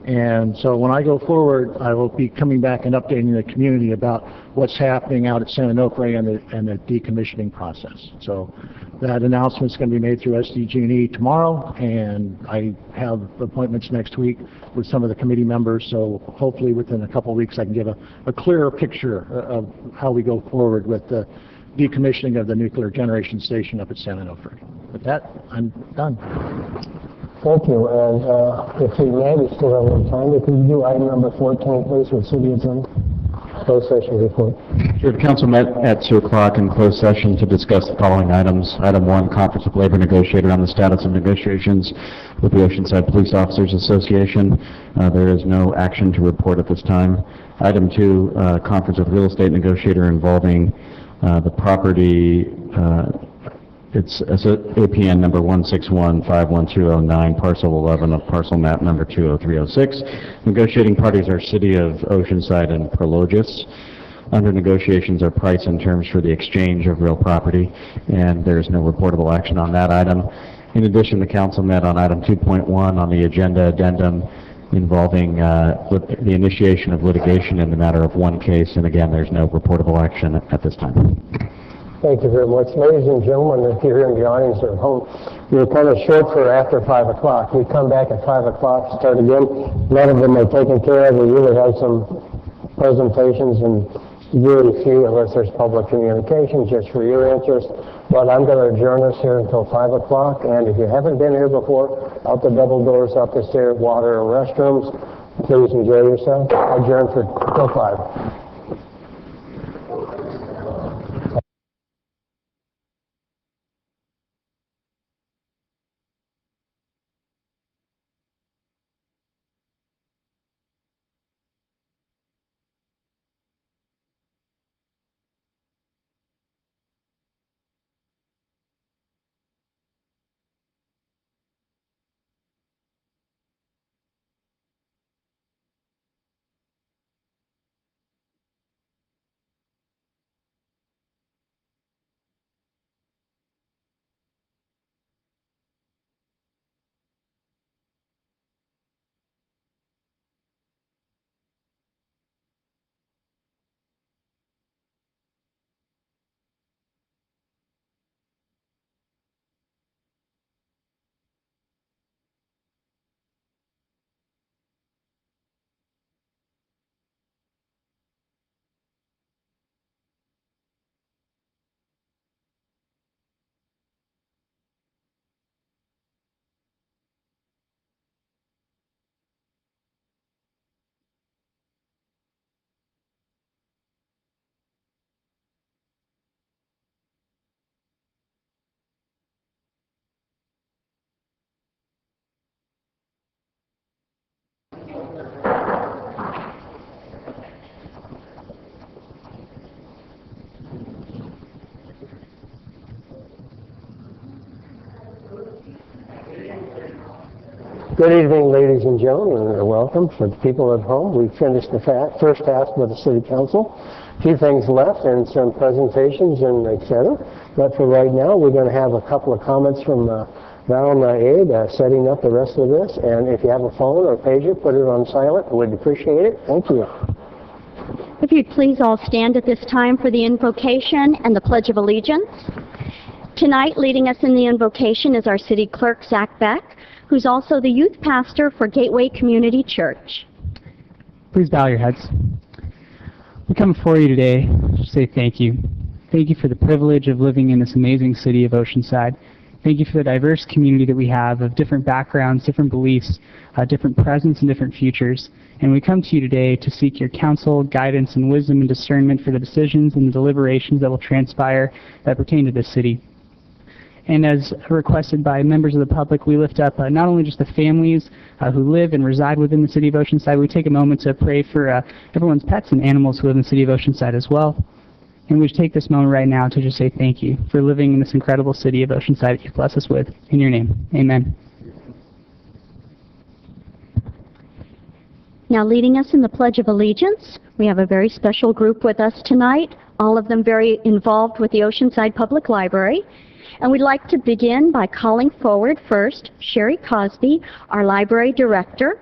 And so when I go forward, I will be coming back and updating the community about what's happening out at San Onofre and the decommissioning process. So that announcement is going to be made through SDG&E tomorrow, and I have appointments next week with some of the committee members, so hopefully within a couple of weeks I can give a clearer picture of how we go forward with the decommissioning of the nuclear generation station up at San Onofre. With that, I'm done. Thank you, and if we may, we still have a little time. If we do item number 14, please, with city attorney. Closed session report. Sure, the council met at 2 o'clock in closed session to discuss the following items. Item 1, conference with labor negotiator on the status of negotiations with the Oceanside Police Officers Association. There is no action to report at this time. Item 2, conference with real estate negotiator involving the property, it's APN number 161-51209, parcel 11 of parcel map number 20306. Negotiating parties are City of Oceanside and Prologis. Under negotiations are price and terms for the exchange of real property, and there is no reportable action on that item. In addition, the council met on item 2.1 on the agenda addendum involving the initiation of litigation in the matter of one case, and again, there's no reportable action at this time. Thank you very much. Ladies and gentlemen, if you're here in the audience or at home, you're kind of short for after 5 o'clock. We come back at 5 o'clock, start again. A lot of them are taken care of. We really have some presentations and very few, unless there's public communications, just for your interest. But I'm going to adjourn us here until 5 o'clock. And if you haven't been here before, out the double doors, up the stairs, water and restrooms, please enjoy yourself. Adjourn for till 5. Good evening, ladies and gentlemen, and welcome. For the people at home, we finished the first half with the City Council. A few things left and some presentations and et cetera. But for right now, we're going to have a couple of comments from Val and Abe setting up the rest of this. And if you have a phone or pager, put it on silent. We'd appreciate it. Thank you. If you'd please all stand at this time for the invocation and the Pledge of Allegiance. Tonight, leading us in the invocation is our City Clerk, Zach Beck. who's also the youth pastor for Gateway Community Church. Please bow your heads. We come before you today to say thank you. Thank you for the privilege of living in this amazing city of Oceanside. Thank you for the diverse community that we have of different backgrounds, different beliefs, different presents, and different futures. And we come to you today to seek your counsel, guidance, and wisdom and discernment for the decisions and the deliberations that will transpire that pertain to this city. And as requested by members of the public, we lift up not only just the families who live and reside within the city of Oceanside, we take a moment to pray for everyone's pets and animals who live in the city of Oceanside as well. And we just take this moment right now to just say thank you for living in this incredible city of Oceanside that you've blessed us with. In your name, amen. Now leading us in the Pledge of Allegiance, we have a very special group with us tonight, all of them very involved with the Oceanside Public Library. And we'd like to begin by calling forward first Sherry Cosby, our library director.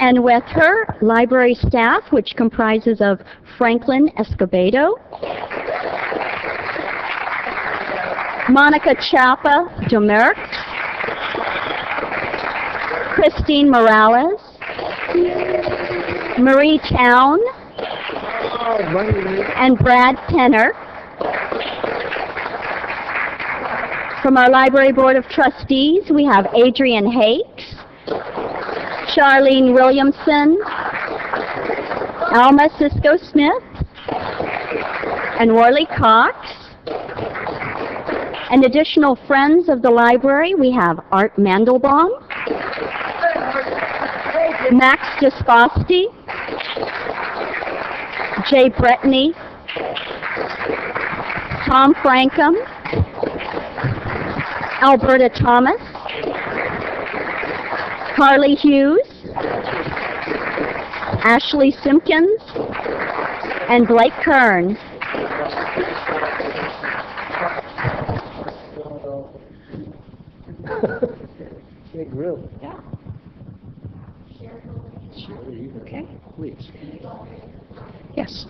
And with her, library staff, which comprises of Franklin Escobedo, Monica Chapa Demerck, Christine Morales, Marie Town, and Brad Penner. From our Library Board of Trustees, we have Adrian Hakes, Charlene Williamson, Alma Cisco-Smith, and Worley Cox. And additional friends of the library, we have Art Mandelbaum, Max Desposti, Jay Brettany, Tom Frankham, Alberta Thomas, Carly Hughes, Ashley Simpkins, and Blake Kern. Big room. Yeah. Okay. Please. Yes.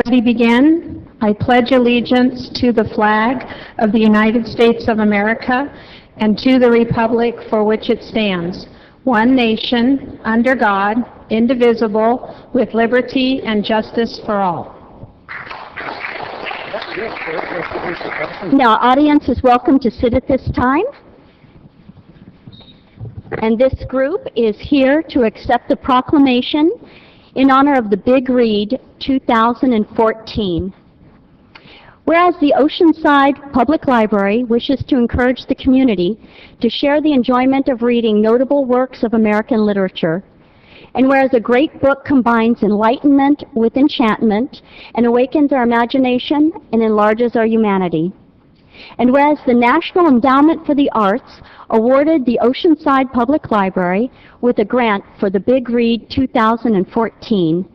Ready, begin. I pledge allegiance to the flag of the United States of America and to the republic for which it stands, one nation, under God, indivisible, with liberty and justice for all. Now, audience is welcome to sit at this time. And this group is here to accept the proclamation in honor of the Big Read 2014. Whereas the Oceanside Public Library wishes to encourage the community to share the enjoyment of reading notable works of American literature, and whereas a great book combines enlightenment with enchantment and awakens our imagination and enlarges our humanity, and whereas the National Endowment for the Arts awarded the Oceanside Public Library with a grant for the Big Read 2014,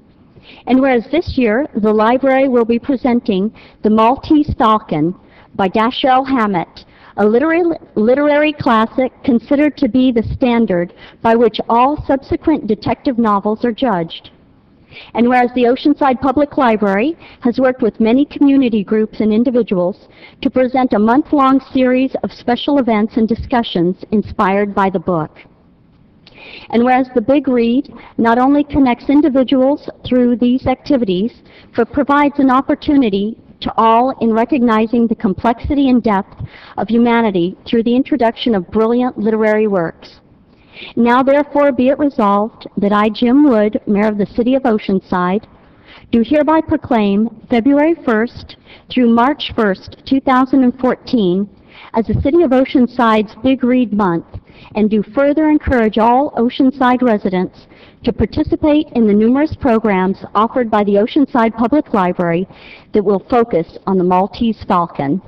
and whereas this year the library will be presenting The Maltese Falcon by Dashiell Hammett, a literary classic considered to be the standard by which all subsequent detective novels are judged. And whereas the Oceanside Public Library has worked with many community groups and individuals to present a month-long series of special events and discussions inspired by the book. And whereas the Big Read not only connects individuals through these activities, but provides an opportunity to all in recognizing the complexity and depth of humanity through the introduction of brilliant literary works. Now therefore be it resolved that I, Jim Wood, Mayor of the City of Oceanside, do hereby proclaim February 1st through March 1st, 2014 as the City of Oceanside's Big Read Month, and do further encourage all Oceanside residents to participate in the numerous programs offered by the Oceanside Public Library that will focus on the Maltese Falcon.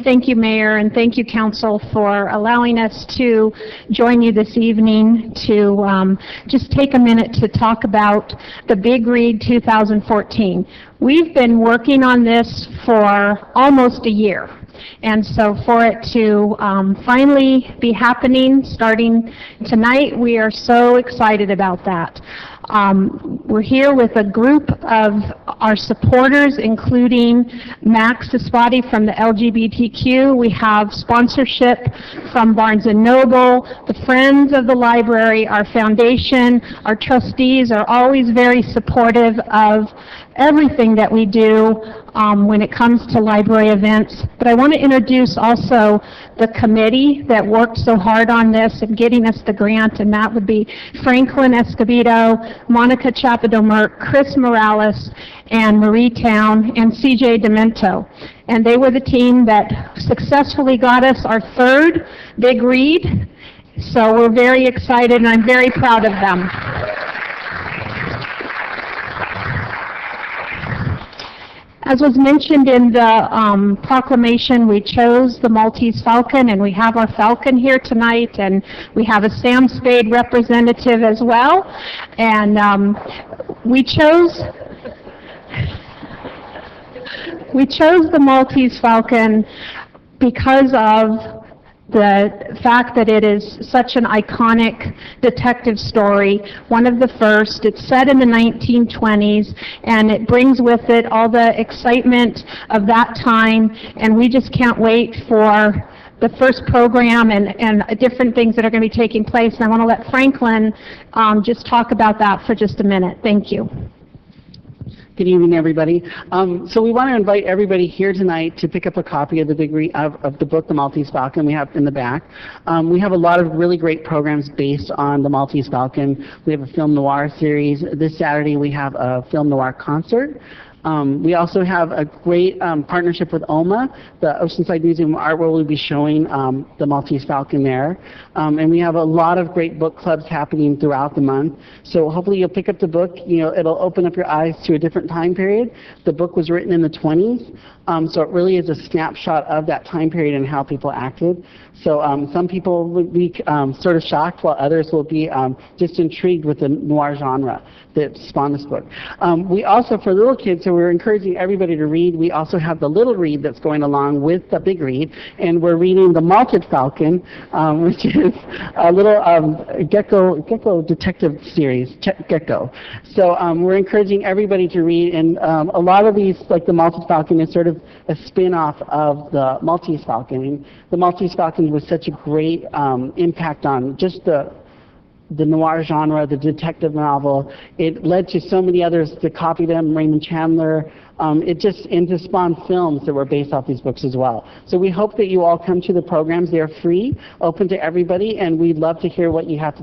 Thank you, Mayor, and thank you, Council, for allowing us to join you this evening to just take a minute to talk about the Big Read 2014. We've been working on this for almost a year. And so for it to finally be happening starting tonight, we are so excited about that. We're here with a group of our supporters, including Max Espati from the LGBTQ. We have sponsorship from Barnes & Noble, the Friends of the Library, our foundation, our trustees are always very supportive of everything that we do when it comes to library events. But I want to introduce also the committee that worked so hard on this and getting us the grant, and that would be Franklin Escobedo, Monica Chapadomerc, Chris Morales, and Marie Town, and CJ Demento. And they were the team that successfully got us our third big read. So we're very excited, and I'm very proud of them. As was mentioned in the proclamation, we chose the Maltese Falcon, and we have our Falcon here tonight, and we have a Sam Spade representative as well. And we chose the Maltese Falcon because of the fact that it is such an iconic detective story, one of the first. It's set in the 1920s, and it brings with it all the excitement of that time, and we just can't wait for the first program and different things that are going to be taking place. And I want to let Franklin just talk about that for just a minute. Thank you. Good evening, everybody. So we want to invite everybody here tonight to pick up a copy of the of the book, The Maltese Falcon. We have in the back. We have a lot of really great programs based on The Maltese Falcon. We have a film noir series. This Saturday we have a film noir concert. We also have a great partnership with OMA, the Oceanside Museum of Art, where we'll be showing the Maltese Falcon there. And we have a lot of great book clubs happening throughout the month. So hopefully you'll pick up the book. You know, it'll open up your eyes to a different time period. The book was written in the 20s, so it really is a snapshot of that time period and how people acted. So some people will be sort of shocked, while others will be just intrigued with the noir genre that spawned this book. We also, for little kids, so we're encouraging everybody to read. We also have the little read that's going along with the big read, and we're reading The Malted Falcon, which is a little gecko detective series, Gecko. So we're encouraging everybody to read, and a lot of these, like The Malted Falcon, is sort of a spin-off of The Maltese Falcon. And The Maltese Falcon was such a great impact on just the noir genre, the detective novel. It led to so many others to copy them, Raymond Chandler. It just spawned films that were based off these books as well. So we hope that you all come to the programs. They're free, open to everybody, and we'd love to hear what you have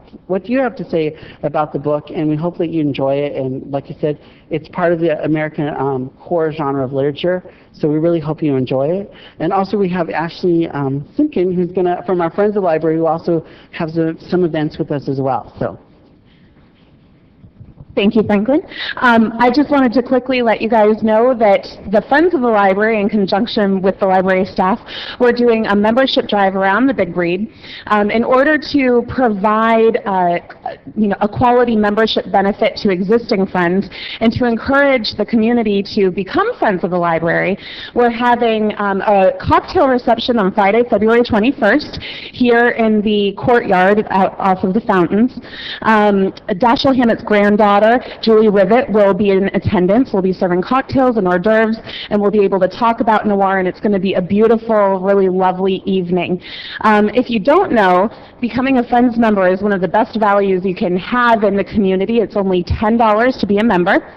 to say about the book, and we hope that you enjoy it. And like I said, it's part of the American horror genre of literature, so we really hope you enjoy it. And also we have Ashley Simpkin, who's from our Friends of the Library, who also has some events with us as well. So. Thank you, Franklin. I just wanted to quickly let you guys know that the Friends of the Library, in conjunction with the library staff, we're doing a membership drive around the Big Read in order to provide a quality membership benefit to existing friends and to encourage the community to become Friends of the Library. We're having a cocktail reception on Friday, February 21st, here in the courtyard off of the fountains. Dashiell Hammett's granddaughter, Julie Rivet, will be in attendance. We'll be serving cocktails and hors d'oeuvres, and we'll be able to talk about noir, and it's going to be a beautiful, really lovely evening. If you don't know, becoming a Friends member is one of the best values you can have in the community. It's only $10 to be a member.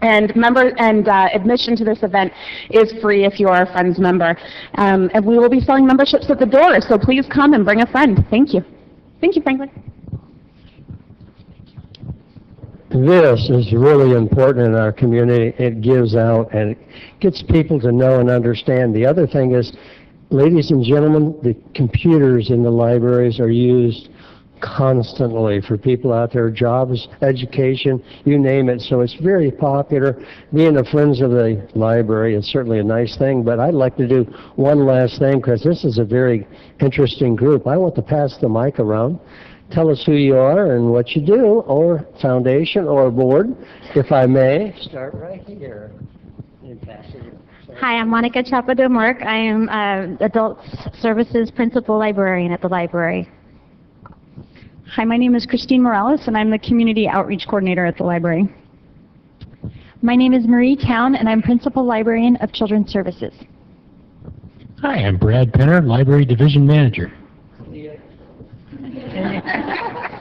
And admission to this event is free if you are a Friends member. And we will be selling memberships at the door, so please come and bring a friend. Thank you. Thank you, Franklin. This is really important in our community. It gives out and it gets people to know and understand. The other thing is, ladies and gentlemen, the computers in the libraries are used constantly for people out there, jobs, education, you name it. So it's very popular. Being a Friends of the Library is certainly a nice thing, but I'd like to do one last thing, because this is a very interesting group. I want to pass the mic around. Tell us who you are and what you do, or foundation or board, if I may. Start right here. Hi, I'm Monica Chapadomork. I am Adult Services Principal Librarian at the library. Hi, my name is Christine Morales, and I'm the Community Outreach Coordinator at the library. My name is Marie Town, and I'm Principal Librarian of Children's Services. Hi, I'm Brad Penner, Library Division Manager.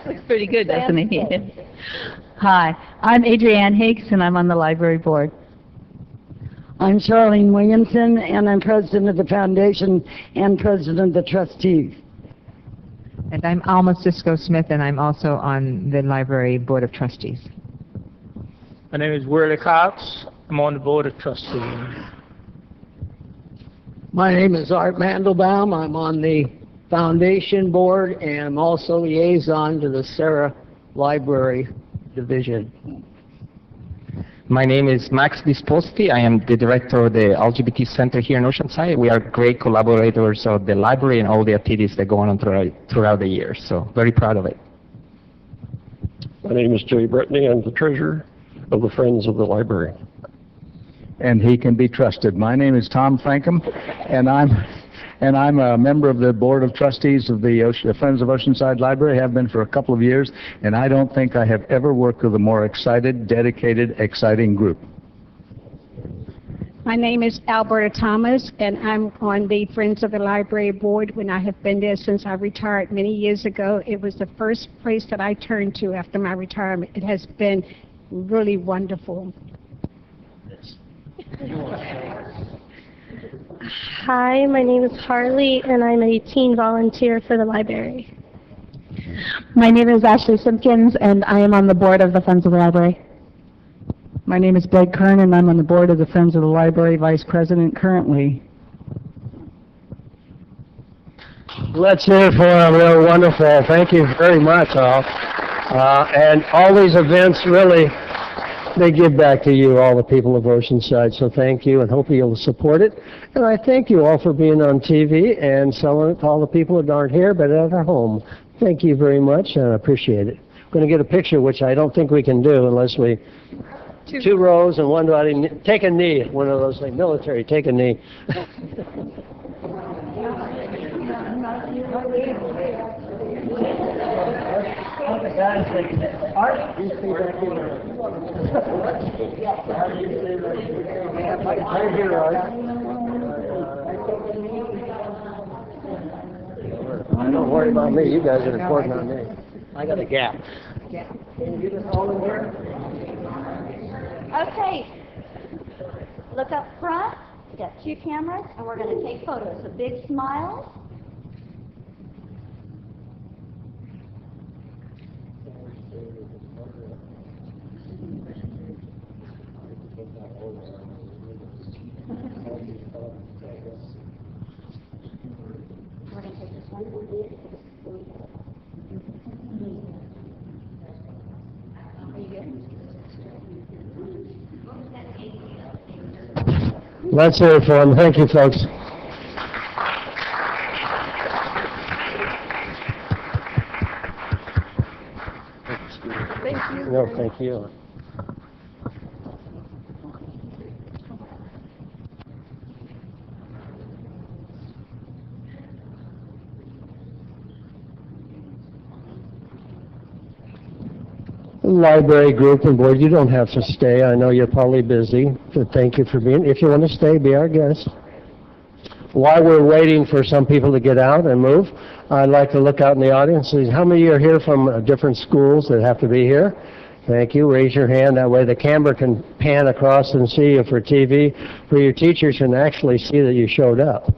Looks pretty good, doesn't it? Hi, I'm Adrienne Higgs, and I'm on the library board. I'm Charlene Williamson, and I'm President of the Foundation and President of the Trustees. And I'm Alma Cisco-Smith, and I'm also on the Library Board of Trustees. My name is Worley Cox. I'm on the Board of Trustees. My name is Art Mandelbaum. I'm on the Foundation Board, and I'm also liaison to the Sarah Library Division. My name is Max Disposti. I am the director of the LGBT Center here in Oceanside. We are great collaborators of the library and all the activities that go on throughout the year, so very proud of it. My name is Jay Brittany. I'm the treasurer of the Friends of the Library. And he can be trusted. My name is Tom Frankham, and I'm a member of the Board of Trustees of the Friends of Oceanside Library. Have been for a couple of years, and I don't think I have ever worked with a more excited, dedicated, exciting group. My name is Alberta Thomas, and I'm on the Friends of the Library Board. When I have been there since I retired many years ago, it was the first place that I turned to after my retirement. It has been really wonderful. Hi, my name is Harley, and I'm a teen volunteer for the library. My name is Ashley Simpkins, and I am on the board of the Friends of the Library. My name is Doug Kern, and I'm on the board of the Friends of the Library, Vice President currently. Let's hear it for them. They're wonderful. Thank you very much, all. And all these events really, they give back to you, all the people of Oceanside, so thank you, and hope you'll support it. And I thank you all for being on TV, and so all the people that aren't here, but at our home. Thank you very much, and I appreciate it. I'm going to get a picture, which I don't think we can do unless we... Two rows and one body. Take a knee, one of those like military, take a knee. Don't worry about me. You guys are important on me. I got a gap. Can you get us all in here? Okay. Look up front. We got 2 cameras, and we're going to take photos. So big smiles. We're going to take this one. Are you good? Let's hear it for them. Thank you, folks. Thank you. No, thank you. Library group and board, you don't have to stay. I know you're probably busy, but thank you for being. If you want to stay, be our guest. While we're waiting for some people to get out and move, I'd like to look out in the audience. See how many are here from different schools that have to be here? Thank you. Raise your hand. That way the camera can pan across and see you for TV. For your teachers can actually see that you showed up.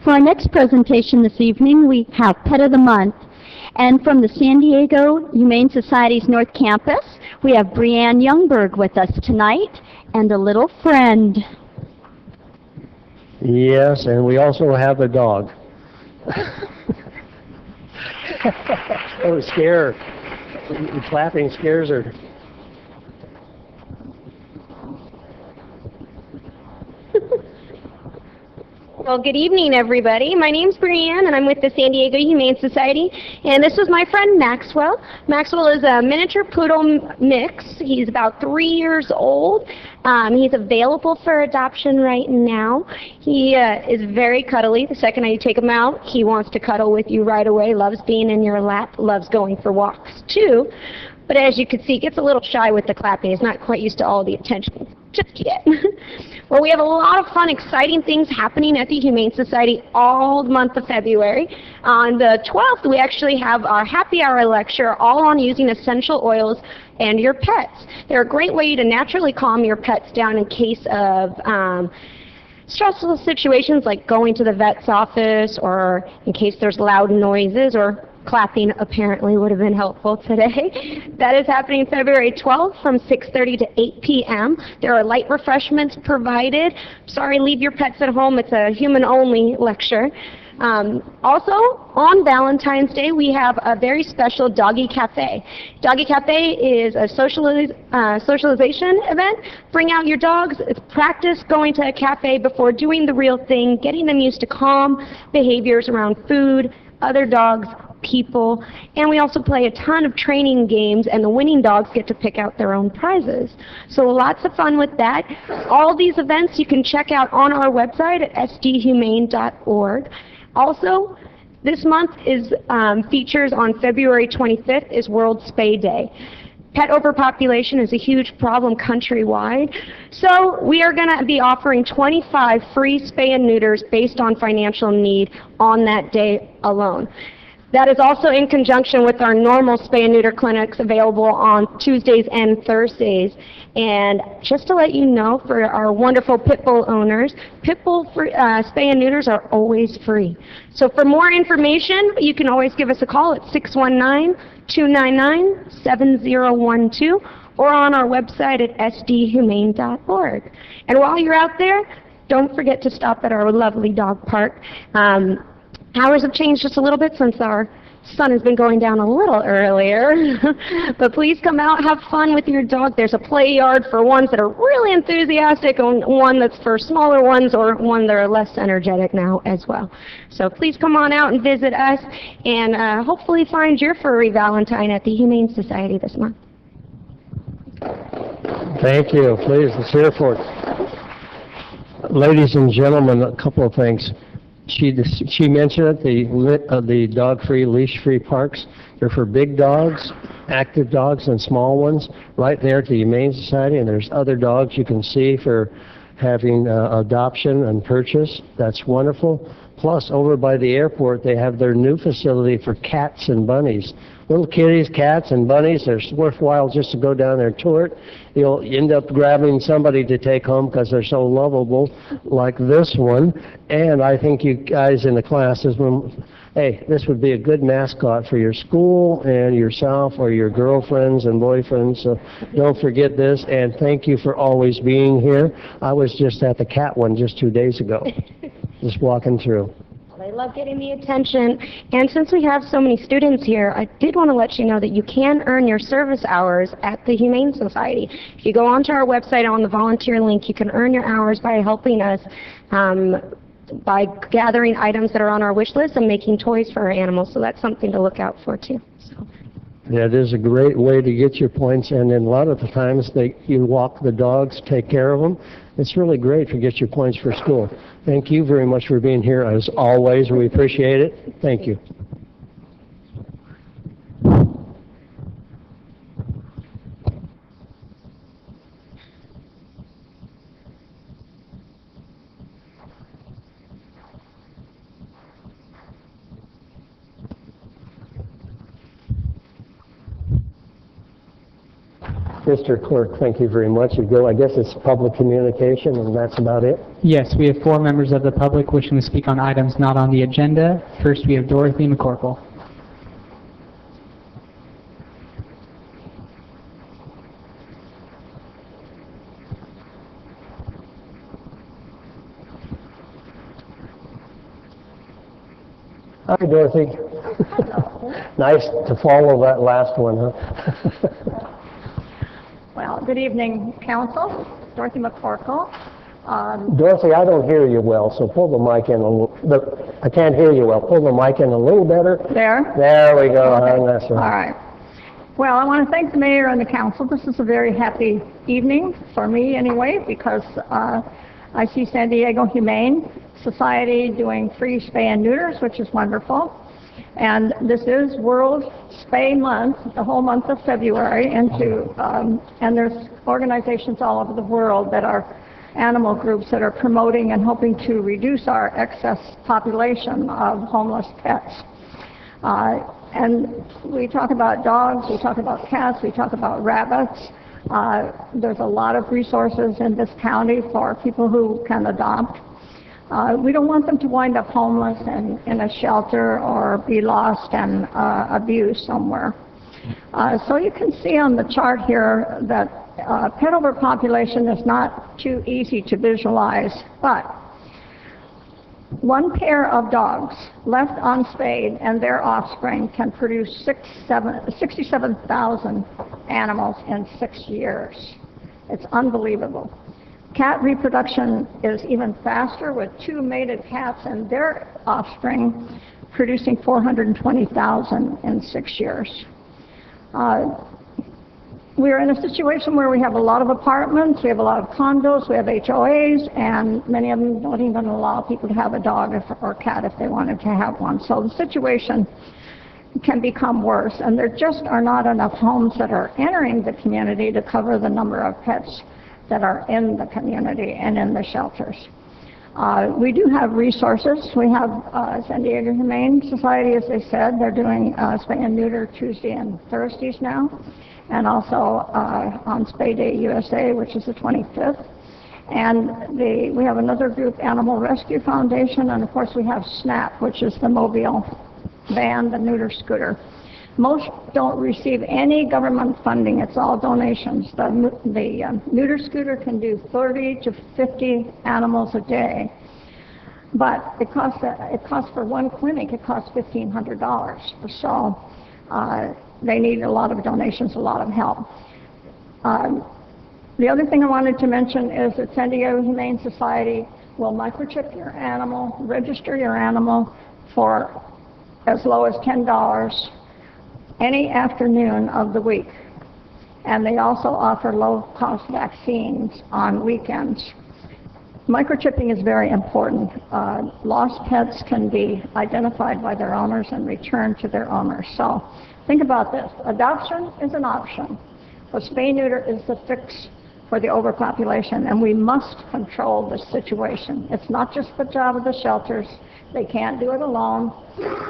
For our next presentation this evening, we have Pet of the Month. And from the San Diego Humane Society's North Campus, we have Brianne Youngberg with us tonight, and a little friend. Yes, and we also have a dog. Oh, scare her. Clapping scares her. Well, good evening, everybody. My name's Brianne, and I'm with the San Diego Humane Society. And this is my friend Maxwell. Maxwell is a miniature poodle mix. He's about 3 years old. He's available for adoption right now. He is very cuddly. The second you take him out, he wants to cuddle with you right away, loves being in your lap, loves going for walks, too. But as you can see, he gets a little shy with the clapping. He's not quite used to all the attention just yet. Well, we have a lot of fun, exciting things happening at the Humane Society all month of February. On the 12th, we actually have our happy hour lecture all on using essential oils and your pets. They're a great way to naturally calm your pets down in case of stressful situations like going to the vet's office, or in case there's loud noises, or clapping apparently would have been helpful today. That is happening February 12th from 6:30 to 8 p.m. There are light refreshments provided. Sorry, leave your pets at home. It's a human-only lecture. Also, on Valentine's Day, we have a very special Doggy Cafe. Doggy Cafe is a socialization event. Bring out your dogs. It's practice going to a cafe before doing the real thing, getting them used to calm behaviors around food, other dogs, people, and we also play a ton of training games, and the winning dogs get to pick out their own prizes. So lots of fun with that. All these events you can check out on our website at sdhumane.org. Also, this month is features on February 25th is World Spay Day. Pet overpopulation is a huge problem countrywide, so we are going to be offering 25 free spay and neuters based on financial need on that day alone. That is also in conjunction with our normal spay and neuter clinics available on Tuesdays and Thursdays. And just to let you know, for our wonderful pit bull owners, pit bull spay and neuters are always free. So for more information, you can always give us a call at 619-299-7012 or on our website at sdhumane.org. And while you're out there, don't forget to stop at our lovely dog park. Hours have changed just a little bit since our sun has been going down a little earlier. But please come out, have fun with your dog. There's a play yard for ones that are really enthusiastic, and one that's for smaller ones, or one that are less energetic now as well. So please come on out and visit us, and hopefully find your furry Valentine at the Humane Society this month. Thank you. Please, let's hear for it. Ladies and gentlemen, a couple of things. She mentioned it, the dog-free, leash-free parks. They're for big dogs, active dogs, and small ones, right there at the Humane Society. And there's other dogs you can see for having adoption and purchase. That's wonderful. Plus, over by the airport, they have their new facility for cats and bunnies. Little kitties, cats, and bunnies. It's worthwhile just to go down there and tour it. You'll end up grabbing somebody to take home because they're so lovable, like this one. And I think you guys in the classes, hey, this would be a good mascot for your school and yourself or your girlfriends and boyfriends. So don't forget this. And thank you for always being here. I was just at the cat one just 2 days ago, just walking through. They love getting the attention, and since we have so many students here, I did want to let you know that you can earn your service hours at the Humane Society. If you go onto our website on the volunteer link, you can earn your hours by helping us by gathering items that are on our wish list and making toys for our animals, so that's something to look out for too. So. Yeah, it is a great way to get your points, and then a lot of the times you walk the dogs, take care of them. It's really great to get your points for school. Thank you very much for being here. As always, we appreciate it. Thank you. Mr. Clerk, thank you very much. I guess it's public communication, and that's about it. Yes, we have 4 members of the public wishing to speak on items not on the agenda. First, we have Dorothy McCorkle. Hi, Dorothy. Nice to follow that last one, huh? Well, good evening, Council. Dorothy McCorkle. Dorothy, I don't hear you well, so pull the mic in a little. I can't hear you well. Pull the mic in a little better. There? There we go. Okay. That's right. All right. Well, I want to thank the mayor and the council. This is a very happy evening, for me anyway, because I see San Diego Humane Society doing free spay and neuters, which is wonderful. And this is World Spay Month, the whole month of February, and there's organizations all over the world that are animal groups that are promoting and hoping to reduce our excess population of homeless pets. And we talk about dogs, we talk about cats, we talk about rabbits. There's a lot of resources in this county for people who can adopt. We don't want them to wind up homeless and in a shelter or be lost and abused somewhere. So you can see on the chart here that pet overpopulation is not too easy to visualize, but one pair of dogs left unspayed and their offspring can produce 67,000 animals in 6 years. It's unbelievable. Cat reproduction is even faster, with 2 mated cats and their offspring producing 420,000 in 6 years. We're in a situation where we have a lot of apartments, we have a lot of condos, we have HOAs, and many of them don't even allow people to have a dog or cat if they wanted to have one. So the situation can become worse, and there just are not enough homes that are entering the community to cover the number of pets that are in the community and in the shelters. We do have resources. We have San Diego Humane Society, as they said. They're doing spay and neuter Tuesday and Thursdays now, and also on Spay Day USA, which is the 25th. And we have another group, Animal Rescue Foundation, and of course we have SNAP, which is the mobile van, the neuter scooter. Most don't receive any government funding. It's all donations. The neuter scooter can do 30 to 50 animals a day, but it costs for one clinic, it costs $1,500. So they need a lot of donations, a lot of help. The other thing I wanted to mention is that San Diego Humane Society will microchip your animal, register your animal for as low as $10 any afternoon of the week. And they also offer low-cost vaccines on weekends. Microchipping is very important. Lost pets can be identified by their owners and returned to their owners. So think about this. Adoption is an option, but spay-neuter is the fix for the overpopulation, and we must control this situation. It's not just the job of the shelters. They can't do it alone.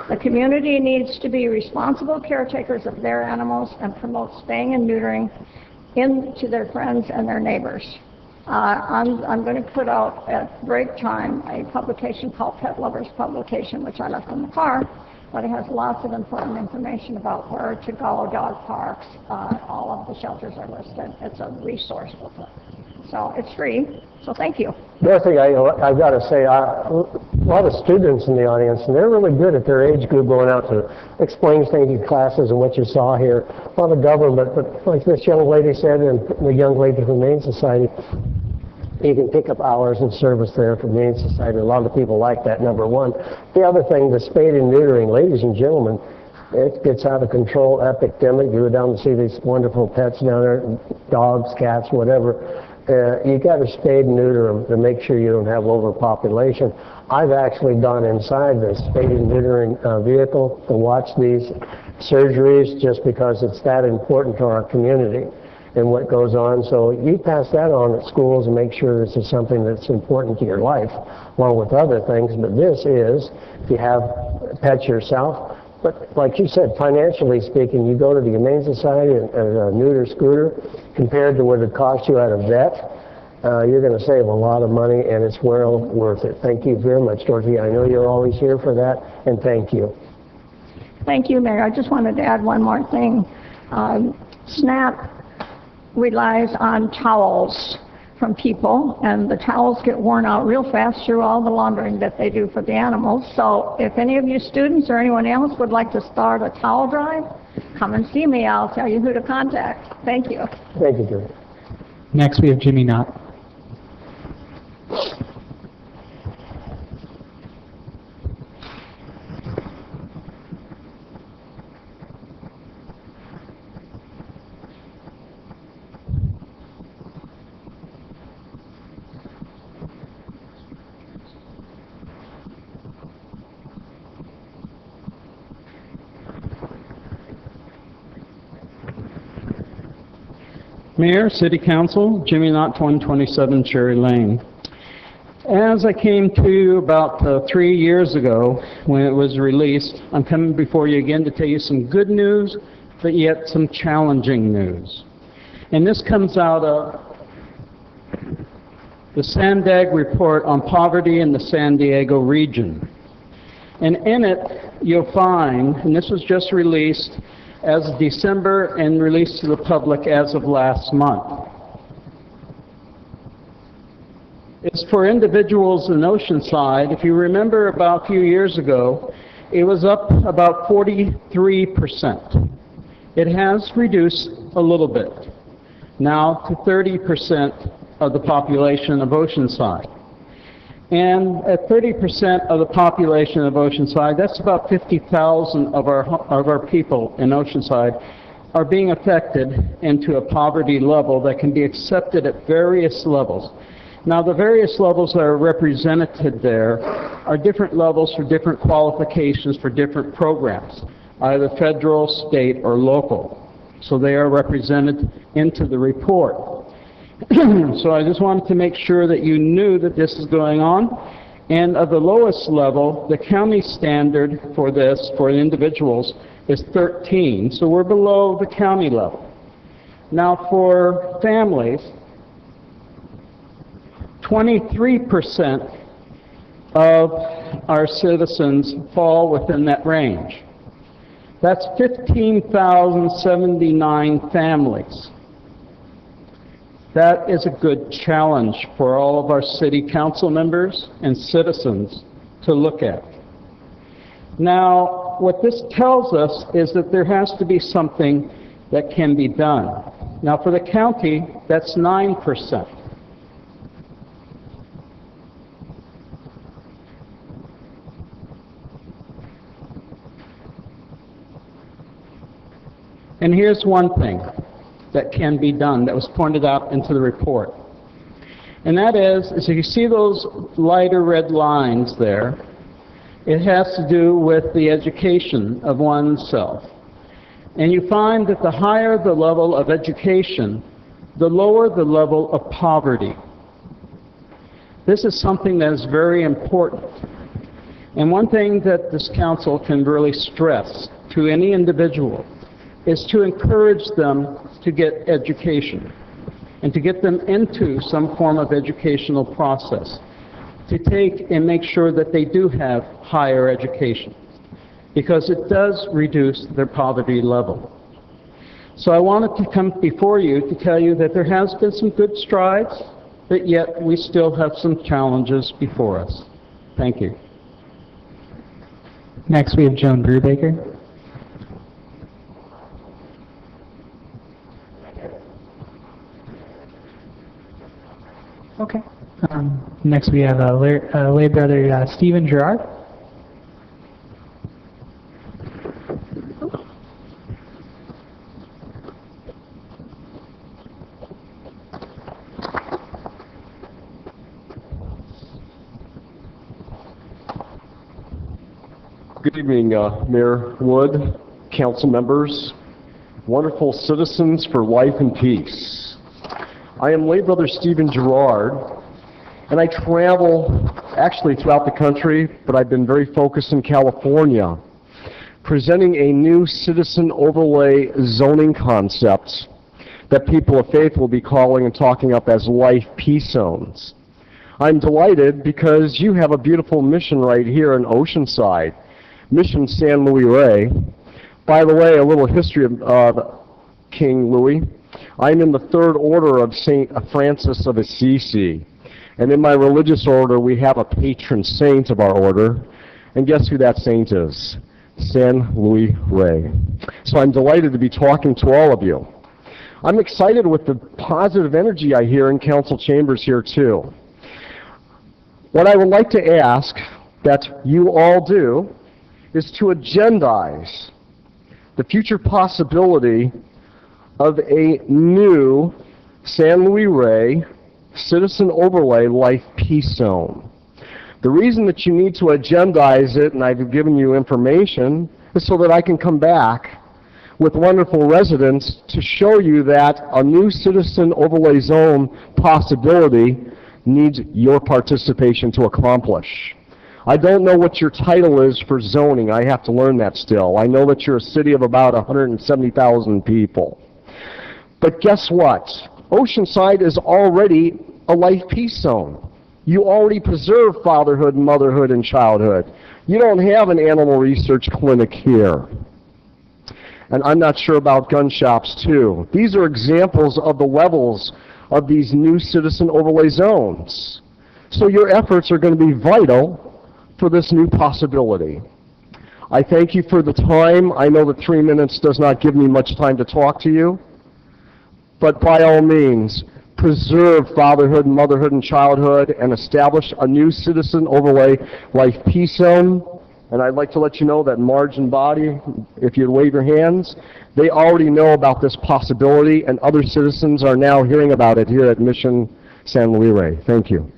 The community needs to be responsible caretakers of their animals and promote spaying and neutering into their friends and their neighbors. I'm going to put out at break time a publication called Pet Lovers Publication, which I left in the car, but it has lots of important information about where to go, dog parks. All of the shelters are listed. It's a resource booklet. So it's free, so thank you. Dorothy, I've got to say, a lot of students in the audience, and they're really good at their age group going out to explain things in classes and what you saw here. A lot of government, but like this young lady said, and the young lady from the Humane Society, you can pick up hours in service there for the Humane Society. A lot of people like that, number one. The other thing, the spade and neutering, ladies and gentlemen, it gets out of control, epidemic. You go down to see these wonderful pets down there, dogs, cats, whatever. You got to spade and neuter them to make sure you don't have overpopulation. I've actually gone inside the spade and neutering vehicle to watch these surgeries just because it's that important to our community and what goes on. So you pass that on at schools and make sure this is something that's important to your life, along with other things. But this is, if you have pets yourself, but like you said, financially speaking, you go to the Humane Society and a neuter scooter, compared to what it costs you at a vet, you're going to save a lot of money, and it's well worth it. Thank you very much, Dorothy. I know you're always here for that, and thank you. Thank you, Mayor. I just wanted to add one more thing. SNAP relies on towels from people, and the towels get worn out real fast through all the laundering that they do for the animals. So if any of you students or anyone else would like to start a towel drive, come and see me. I'll tell you who to contact. Thank you. Thank you, Dorothy. Next, we have Jimmy Knott. Mayor, City Council, Jimmy Knott, 127 Cherry Lane. As I came to about 3 years ago when it was released, I'm coming before you again to tell you some good news, but yet some challenging news. And this comes out of the Sandag Report on Poverty in the San Diego region. And in it, you'll find, and this was just released as of December and released to the public as of last month. It's for individuals in Oceanside. If you remember about a few years ago, it was up about 43%. It has reduced a little bit, now to 30% of the population of Oceanside. And at 30% of the population of Oceanside, that's about 50,000 of our people in Oceanside are being affected into a poverty level that can be accepted at various levels. Now, the various levels that are represented there are different levels for different qualifications for different programs, either federal, state, or local. So they are represented into the report. So I just wanted to make sure that you knew that this is going on. And of the lowest level, the county standard for this, for individuals, is 13. So we're below the county level. Now for families, 23% of our citizens fall within that range. That's 15,079 families. That is a good challenge for all of our city council members and citizens to look at. Now, what this tells us is that there has to be something that can be done. Now, for the county, that's 9%. And here's one thing that can be done that was pointed out into the report. And that is if you see those lighter red lines there, it has to do with the education of oneself. And you find that the higher the level of education, the lower the level of poverty. This is something that is very important. And one thing that this council can really stress to any individual is to encourage them to get education and to get them into some form of educational process, to take and make sure that they do have higher education, because it does reduce their poverty level. So I wanted to come before you to tell you that there has been some good strides, but yet we still have some challenges before us. Thank you. Next, we have Joan Brubaker. Okay. Next, we have lay brother Stephen Gerard. Good evening, Mayor Wood, council members, wonderful citizens for life and peace. I am lay brother Stephen Gerard, and I travel actually throughout the country, but I've been very focused in California, presenting a new citizen overlay zoning concept that people of faith will be calling and talking up as life peace zones. I'm delighted because you have a beautiful mission right here in Oceanside, Mission San Luis Rey. By the way, a little history of King Louis. I'm in the Third Order of St. Francis of Assisi. And in my religious order, we have a patron saint of our order. And guess who that saint is? San Luis Rey. So I'm delighted to be talking to all of you. I'm excited with the positive energy I hear in council chambers here too. What I would like to ask that you all do is to agendize the future possibility of a new San Luis Rey Citizen Overlay Life Peace Zone. The reason that you need to agendize it, and I've given you information, is so that I can come back with wonderful residents to show you that a new citizen overlay zone possibility needs your participation to accomplish. I don't know what your title is for zoning. I have to learn that still. I know that you're a city of about 170,000 people. But guess what? Oceanside is already a life peace zone. You already preserve fatherhood, motherhood, and childhood. You don't have an animal research clinic here. And I'm not sure about gun shops, too. These are examples of the levels of these new citizen overlay zones. So your efforts are going to be vital for this new possibility. I thank you for the time. I know that 3 minutes does not give me much time to talk to you, but by all means, preserve fatherhood, motherhood, and childhood, and establish a new citizen overlay life peace zone. And I'd like to let you know that Marge and Body, if you'd wave your hands, they already know about this possibility, and other citizens are now hearing about it here at Mission San Luis Rey. Thank you.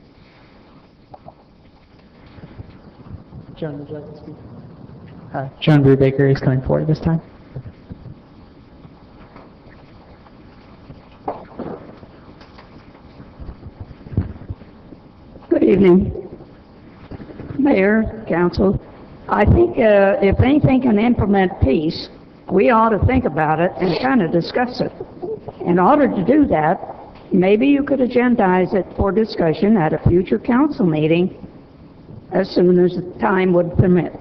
Joan, would you like to speak? Joan Brubaker is coming forward this time. Good evening, Mayor, Council. I think if anything can implement peace, we ought to think about it and kind of discuss it. In order to do that, maybe you could agendize it for discussion at a future council meeting as soon as time would permit.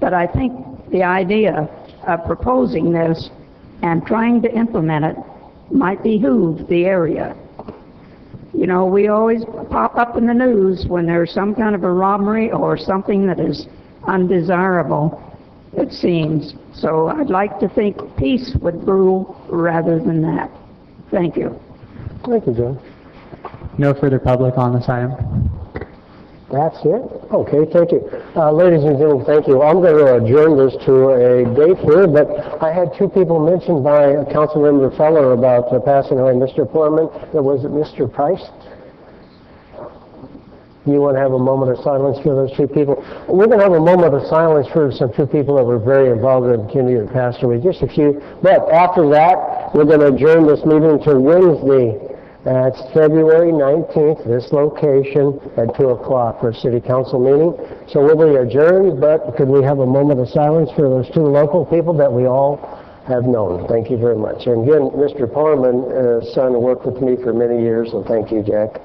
But I think the idea of proposing this and trying to implement it might behoove the area. You know, we always pop up in the news when there's some kind of a robbery or something that is undesirable, it seems. So I'd like to think peace would rule rather than that. Thank you. Thank you, John. No further public on this item. That's it? Okay, thank you. Ladies and gentlemen, thank you. I'm going to adjourn this to a date here, but I had two people mentioned by Councilmember Feller about passing away, Mr. Foreman. Was it Mr. Price? You want to have a moment of silence for those two people? We're going to have a moment of silence for some two people that were very involved in the community that passed away, just a few. But after that, we're going to adjourn this meeting to Wednesday. It's February 19th, this location, at 2 o'clock for a city council meeting. So we'll be adjourned, but could we have a moment of silence for those two local people that we all have known? Thank you very much. And again, Mr. Parman, son, worked with me for many years, so thank you, Jack.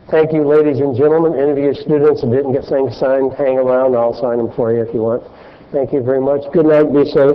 Thank you, ladies and gentlemen. Any of you students that didn't get things signed, hang around. I'll sign them for you if you want. Thank you very much. Good night. Be safe.